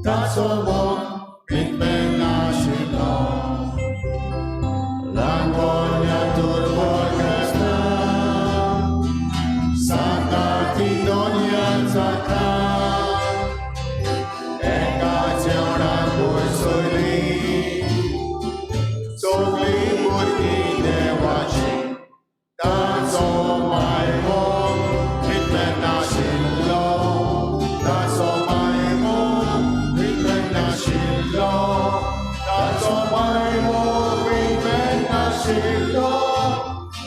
ताचो मोग विकले नाशिल्लो. Langonia turbogasna, Santa Tidonia Zaka, Eka Zeona Bursuli, Sogli Burki Dewachi, Tazo Maimo, Hitler Nashillo, Tazo Maimo, Hitler Nashillo, Tazo Maimo, Nashillo,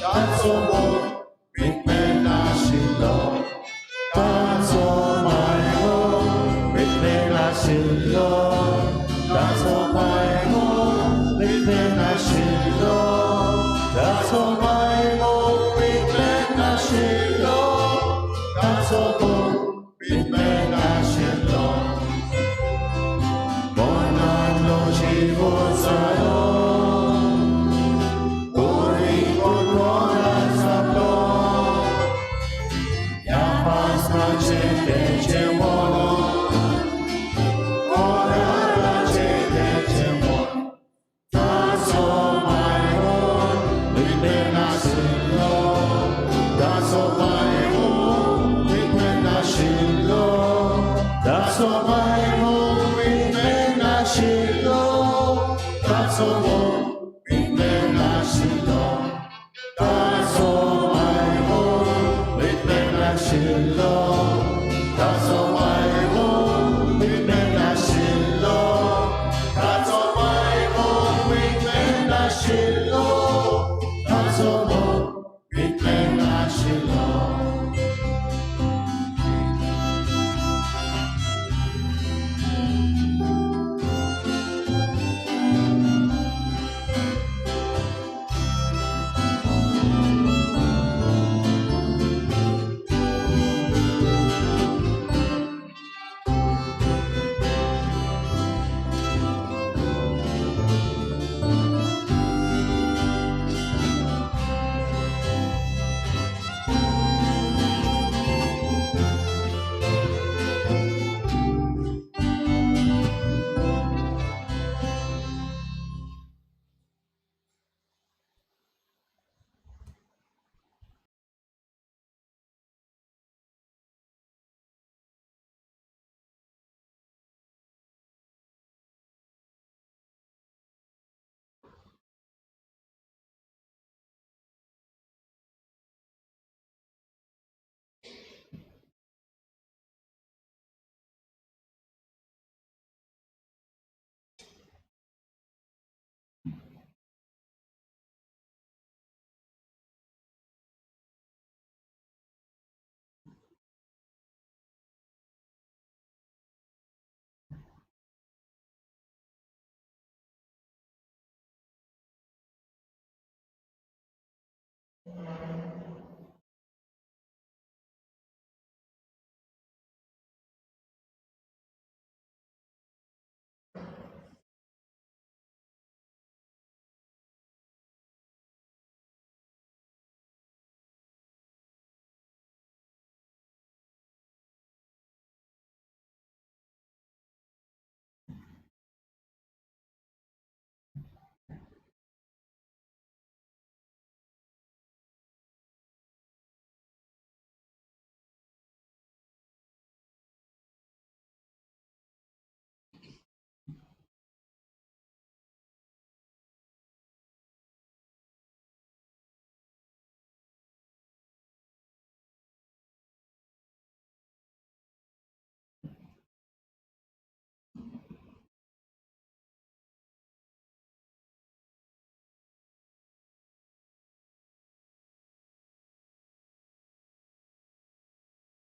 Tazo Mog, Big Man Nashillo, Tazo Maimo, Big Man Nashillo, Tazo Maimo, Big Man Nashillo, Tazo Maimo, Big Man Nashillo, Tazo Mog, Big Man Nashillo, Bona vivo zayo, ori pokorazaplo, ja pasmacie będzie mono, oracie będzie mono, ta co mają, wyjmę na sylo, ta co mają, wyjmę na sylo, ta co mają, wyjmę na sylo, ta co wyjmę na sylo, ta co mają, wyjmę na sylo, ta co mają, wyjmę na sylo, ta co mają, wyjmę na sylo, ta co wyjmę na sylo.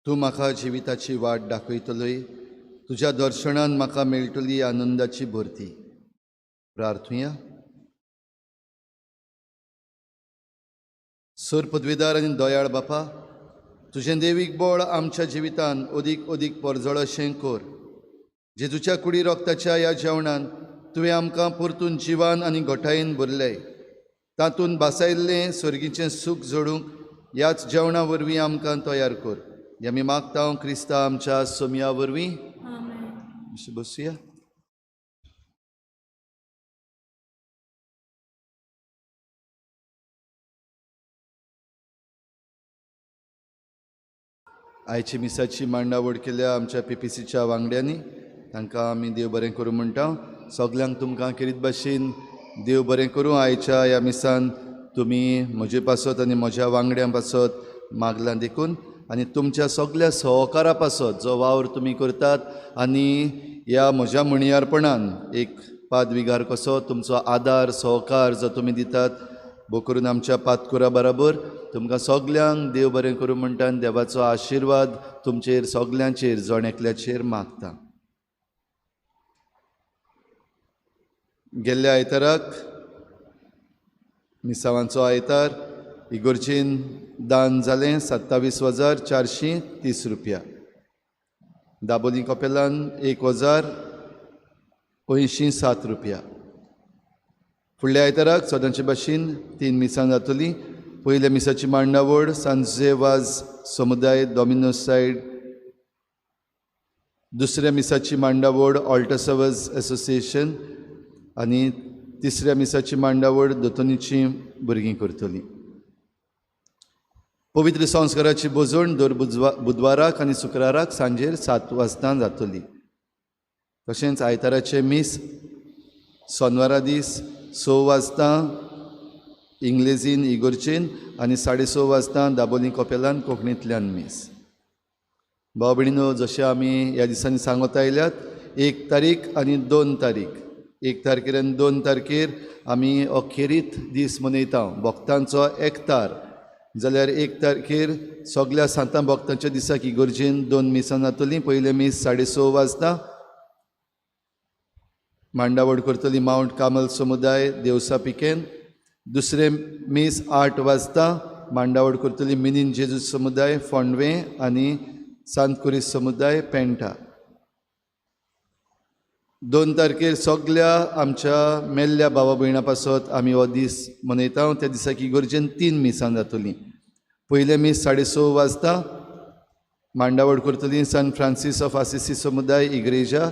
तूं म्हाका जिविताची वाट दाखयतलोय, तुज्या दर्शनान म्हाका मेळटली आनंदाची भरती. प्रार्थुया. Sir पदवीदार आनी दयाळ बापा, तुजें देवीक बळ आमच्या जिवितान अदीक अदीक परजळ अशें कर. जेजूच्या कुडी रोगताच्या ह्या जेवणान तुवें आमकां परतून जिवान आनी घोटायेन भरलें. तातूंत भासायिल्लें सर्गीचें सूख जोडूंक ह्याच जेवणा वरवीं आमकां तयार कर. हें आमी मागता क्रिस्ता आमच्या सोमया वरवीं. बसुया. आयची मिसाची मांडावळ केल्या आमच्या PPCच्या वांगड्यांनी, तांकां आमी देव बरें करूं म्हणटा. सगल्यांक तुमकां किरीत भाशेन देव बरें करूं. आयच्या ह्या मिसान तुमी म्हजे पासत आनी म्हज्या वांगड्यां पासत मागलां देखून, आनी तुमच्या सगल्या सहकारा पासत जो वावर तुमी करतात, आनी ह्या म्हज्या म्हणयारपणान एक पादविगार कसो तुमचो आदार सहकार जो तुमी दितात, भोव करून आमच्या पातकुरा बरोबर तुमकां सगल्यांक देव बरें करूं म्हणटा. आनी देवाचो आशिर्वाद तुमचेर सगल्यांचेर जण एकल्याचेर मागता. गेल्ल्या आयताराक मिसावांचो आयतार इगोर्जीन दान जालें 27,430 रुपया. दाबोलीं कपेलान 1,087 रुपया. फुडल्या आयताराक सदांचे भाशेन 3 मिसां जातलीं. पयल्या मिसाची मांडावळ सांजे वाज समुदाय डॉमिनोस सायड. दुसऱ्या मिसाची मांडावळ ऑल्टसवर्स एसोसिएशन आनी तिसऱ्या मिसाची मांडावळ दोतोनीची भुरगीं करतलीं. पवित्र संस्काराची बोजवण दर बुधवाराक आनी शुक्राराक सांजेर 7 वाजता जातली. तशेंच आयताराचे मीस सोनवारा दीस 6 वाजता इंग्लेजीन इगोर्जेन आनी 6:30 वाजता दाबोलीं कपेलान कोंकणींतल्यान मीस. भाव भयणीनो, जशें आमी ह्या दिसांनी सांगत आयल्यात, 1 तारीख आनी 2 तारीख, 1 तारखेर आनी 2 तारखेर आमी अखेरीत दीस मनयता भक्तांचो एकतार. जाल्यार 1 तारखेर सगळ्या सांतां भक्तांच्या दिसाक इगोर्जेन 2 मिसां जातलीं. पयलें मीस 6:30 वाजता मांडावळ करतली माउंट कामल समुदाय देवसा पिकेन. दुसरें मीस 8 वाजता मांडावळ करतली मिनीन जेजूस समुदाय फोंडवे आनी सांत कुरीस समुदाय पेंटा. 2 तारखेर सगळ्या आमच्या मेल्ल्या भावा भयणां पासत आमी हो दीस मनयता. त्या दिसाक इगोर्जेन 3 मिसां जातलीं. पयलें मीस 6:30 वाजता मांडावळ करतली सान फ्रांसीस ऑफ आसिसी समुदाय इग्रेजा.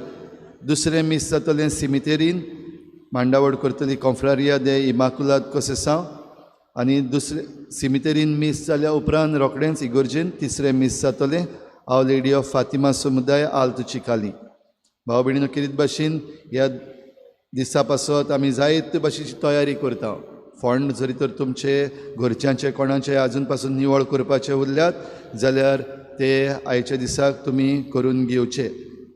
दुसरें मीस जातलें सिमितेरीन मांडावळ करतली कॉन्फ्रारिया दे इमाकुलाद कोसेसांव. आनी दुसरें सिमितेरीन मीस जाल्या उपरांत रोखडेंच इगोर्जेन 3रें मीस जातलें आवर लेडी ऑफ फातिमा समुदाय आल्तो चिकाली. भाव भयणीनो, कितें भाशेन ह्या दिसा पासत आमी जायते भाशेची तयारी करता. फंड जरी तर तुमचे घरच्यांचे कोणाचे आजून पासून निवळ करपाचे उरल्यात जाल्यार ते आयच्या दिसाक तुमी करून घेवचे.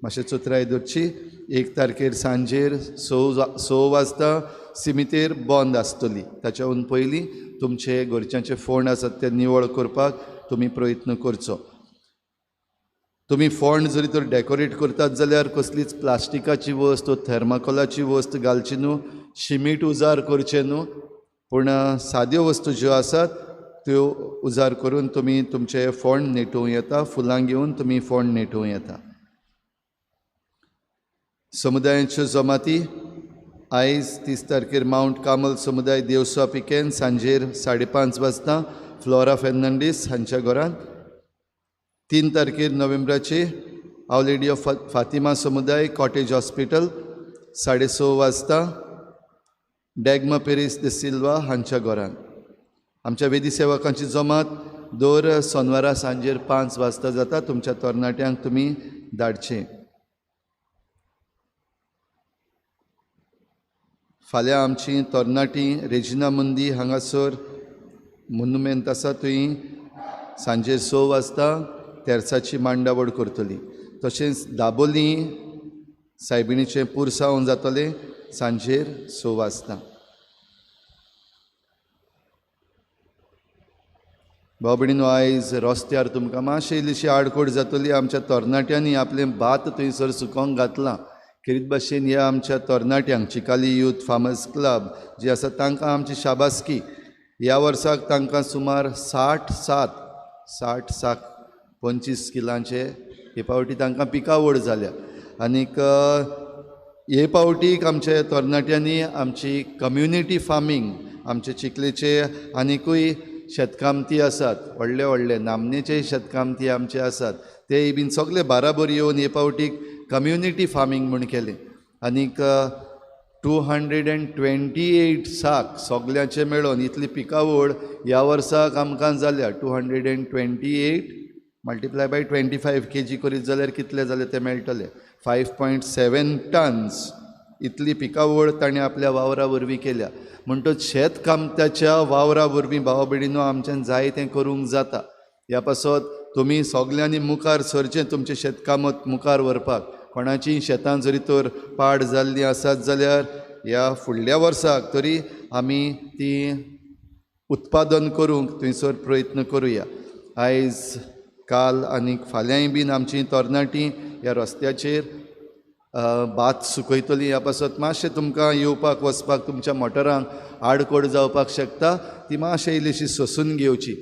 मातशें चोत्राय धरची. 1 तारखेर सांजेर 6 वाजता सिमितेर बंद आसतली. ताच्याहून पयलीं तुमचे घरच्यांचे फोंड आसात ते निवळ करपाक तुमी प्रयत्न करचो. तुमी फोंड जरी तर डेकोरेट करतात जाल्यार कसलीच प्लास्टिकाची वस्त वा थर्माकोलाची वस्त घालची न्हू. शिमीट उजार करचें न्हू, पूण साद्यो वस्तू ज्यो आसात त्यो उजार करून तुमी तुमचे फोंड नेटोवं येता. फुलां घेवन तुमी फोंड नेटोवं येता. समुदायांच्यो जमाती आयज 30 तारखेर माउंट कामल समुदाय देवसा पिकेन सांजेर 5:30 वाजता फ्लोरा फेर्नांडीस हांच्या घरांत. 3 तारखेर नोव्हेंबराचे आवर लेडी ऑफ फातिमा समुदाय कॉटेज हॉस्पिटल 6:30 वाजता डॅग्मा पेरीस दे सिल्वा हांच्या घरांत. आमच्या वेदी सेवकांची जमात दर सोनवारा सांजेर 5 वाजता जाता. तुमच्या तरणाट्यांक तुमी धाडचें. फाल्यां आमची तरणाटीं रेजिना मुंदी हांगासर मोन्युमेंट आसा थंय सांजेर 6 वाजता तेर्साची मांडावळ करतली. तशेंच दाबोलीं सायबिणीचें पुरसांव जातलें सांजेर 6 वाजता. भाव भयणीनो, आयज रस्त्यार तुमकां मातशें इल्लीशी आडखोड जातली. आमच्या तरणाट्यांनी आपलें भात थंयसर सुकोवंक घातलां. कितें भाशेन ह्या आमच्या तरणाट्यांक चिकाली यूथ फार्मर्स क्लब जी आसा तांकां आमची शाबासकी. ह्या वर्साक तांकां सुमार 60 25 किलांचे हे पावटी तांकां पिकावळ जाल्या. आनीक हे पावटीक आमच्या तरणाट्यांनी आमची कम्युनिटी फार्मींग, आमचे चिखलेचे आनिकूय शेतकामती आसात, व्हडले व्हडले नामनेचे शेतकामती आमचे आसात, ते बीन सगळे बाराबर येवन हे पावटीक कम्युनिटी फार्मींग म्हूण केलें. आनीक 228 साक सगळ्यांचे मेळोन इतली पिकावळ ह्या वर्साक आमकां जाल्या. 228 मल्टिप्लाय बाय 25 kg करीत जाल्यार कितले जाले ते मेळटले. 5.7 टन्स इतली पिकावळ ताणें आपल्या वावरा वरवीं केल्या. म्हणटच शेतकामत्याच्या वावरा वरवीं भाव भयणीनो आमच्यान जाय तें करूंक जाता. ह्या पासत तुमी सगळ्यांनी मुखार सरचें तुमचें शेतकामत मुखार व्हरपाक. कोणाचीय शेतां जरी तर पाड जाल्लीं आसात जाल्यार ह्या फुडल्या वर्साक तरी आमी ती उत्पादन करूंक थंयसर प्रयत्न करुया. आयज काल आनीक फाल्यांय बीन आमचीं तरणाटीं ह्या रस्त्याचेर भात सुकयतलीं. ह्या पासत मातशें तुमकां येवपाक वचपाक तुमच्या मोटरांक आडखोड जावपाक शकता. ती मातशें इल्लीशी सोंसून घेवची.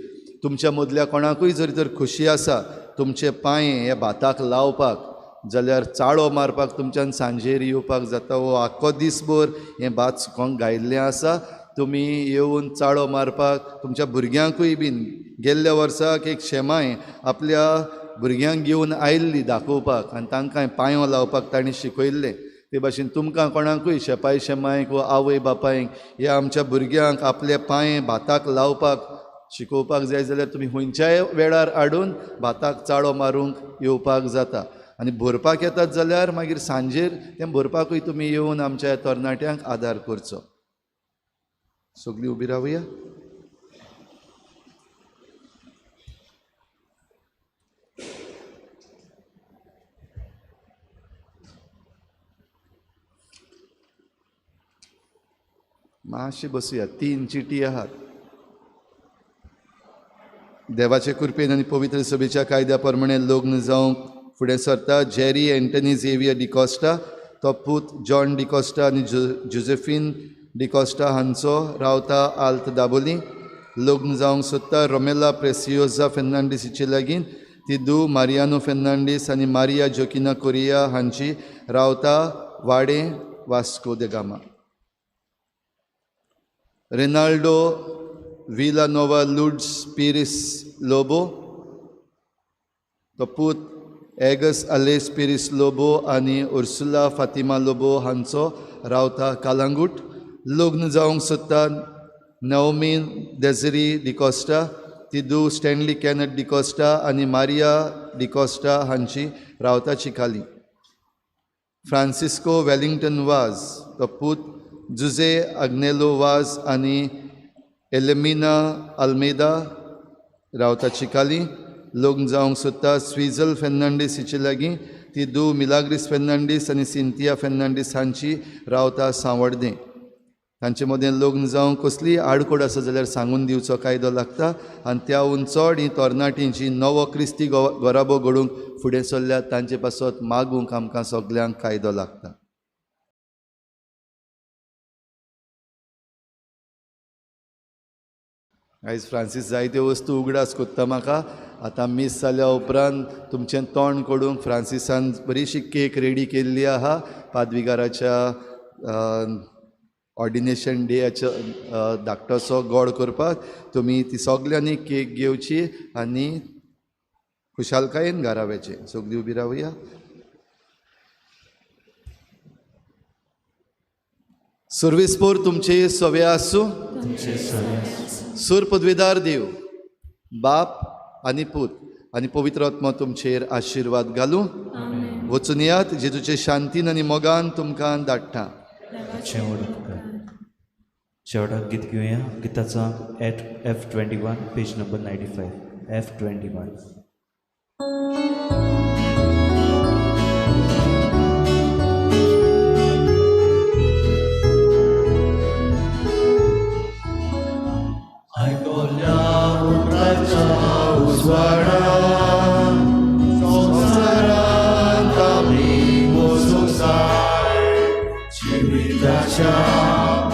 तुमच्या मदल्या कोणाकूय जरी तर खुशी आसा तुमचे पांय ह्या भाताक लावपाक जाल्यार चाळो मारपाक तुमच्यान सांजेर येवपाक जाता वो आख्खो दिसभर हें भात सुकोंक गायिल्लें आसा तुमी येवन चाळो मारपाक तुमच्या भुरग्यांकूय बीन गेल्ल्या वर्साक एक शेमाय आपल्या भुरग्यांक घेवन आयिल्ली दाखोवपाक आनी तांकां पांयो लावपाक ताणें शिकयल्लें ते भाशेन तुमकां कोणाकूय शेपाय शेमायक वा आवय बापायक ह्या आमच्या भुरग्यांक आपले पांय भाताक लावपाक शिकोवपाक जाय जाल्यार तुमी खंयच्याय वेळार हाडून भाताक चाळो मारूंक येवपाक जाता आनी भरपाक येतात जाल्यार मागीर सांजेर तें भरपाकूय तुमी येवन आमच्या तरणाट्यांक आदार करचो सगळीं उबी रावया मातशी बसुया 3 चिटी आहात देवाचे कृपेन आनी पवित्र सभेच्या कायद्या प्रमाणे लग्न जावंक फुडें सरता जेरी एंटनी झेवियर डिकॉस्टा तो पूत जॉन डिकॉस्टा आनी जोझेफीन डिकॉस्टा हांचो रावता आल्त दाबोली लग्न जावंक सोदता रोमेला प्रेसियोजा फेर्नांडीस हिचे लागीं तिदू मारियानो फेर्नांडीस आनी मारिया जोकिना कोरिया हांची रावता वाडे Vasco da Gama Reinaldo Vila Nova Lourdes Pires Lobo तो पूत एगस आलेस पिरिस लोबो आनी उर्सुला फातिमा लोबो हांचो रावता कालांगूट लग्न जावंक सोदता नवमी डेझरी डिकॉस्टा तिदू स्टॅनली कॅनट डिकॉस्टा आनी मारिया डिकॉस्टा हांची रावता चिकाली फ्रांसिस्को वेलिंग्टन वाज तो पूत जुजे आग्नेलो वाज आनी एलेमिना आल्मेदा रावता चिकाली लग्न जावंक सोदता स्विझल फेर्नांडीस हिचे लागीं तिदू मिलाग्रीस फेर्नांडीस आनी सिंथिया फेर्नांडीस हांची रावता सांवड्डें तांचे मदें लग्न जावंक कसलीय आडखोड आसा जाल्यार सांगून दिवचो कायदो लागता आनी त्याहून चड ही तरणाटींची नवो क्रिस्ती गोराबो घडोवंक फुडें सरल्यात तांचे पासत मागूंक आमकां सगल्यांक कायदो लागता आयज फ्रांसीस जायत्यो वस्तू उगडास कोत्ता म्हाका आतां मीस जाल्या उपरांत तुमचें तोंड कोडूंक फ्रांसिसान बरीशी केक रेडी केल्ली आहा पाद्विगाराच्या ऑर्डिनेशन डेयाचो धाकटोसो गोड करपाक तुमी ती सगल्यांनी केक घेवची आनी खुशालकायेन घारावेचे सगळीं उबी रावया सर्वेस्पोर तुमचे सवे आसूं सूर पदवेदार देव बाप आनी पूत आनी पवित्र आत्मा तुमचेर आशिर्वाद घालूं वचून यात जेजूचे शांतीन आनी मोगान तुमकां धाडटा शेवटाक गीत घेवया गिताचा F21 पेज नंबर 95 F21 संसारांत आमी वचूंक जाय जिविताच्या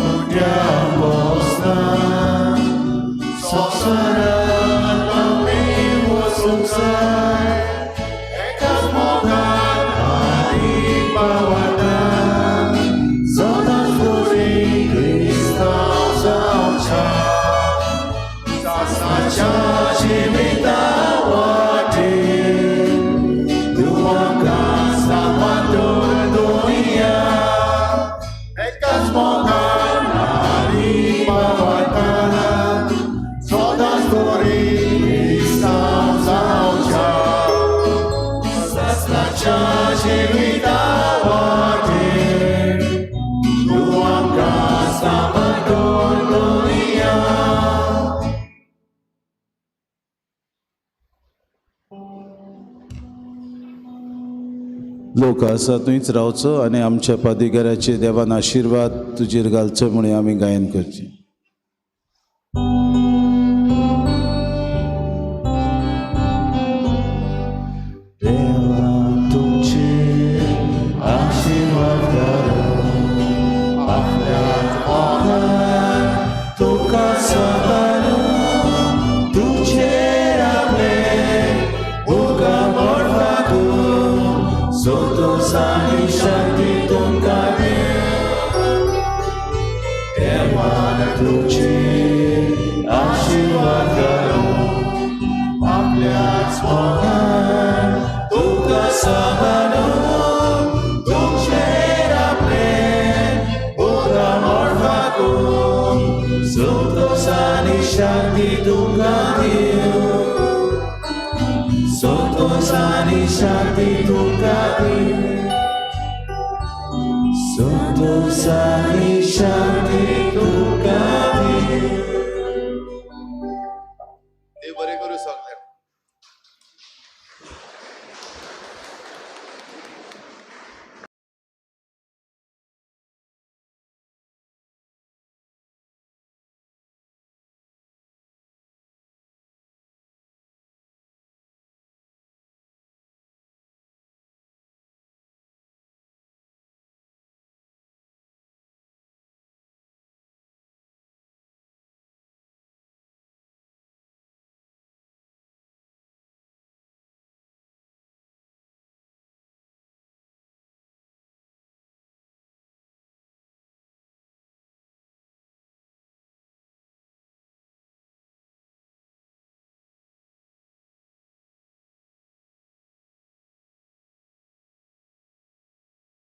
मुद्द्यार वचना संसारांत आमी वचूंक जाय एकाच मोगान आनी पावतान सदांच बरी क्रिस्तांव जावच्या सासणाच्या जिविता लोक आसा थंयच रावचो आनी आमच्या पाद्विगाराचे देवान आशिर्वाद तुजेर घालचो म्हणून आमी गायन करचें So तुझे आशीर्वाद करो आपल्याच मोगान तुका सांगनो तुझे आपले उदाम ओळखाकून संतोष आनी शांती तुका दिवं संतोष आनी शांती तुका दिवं संतोष आनी शांती तुका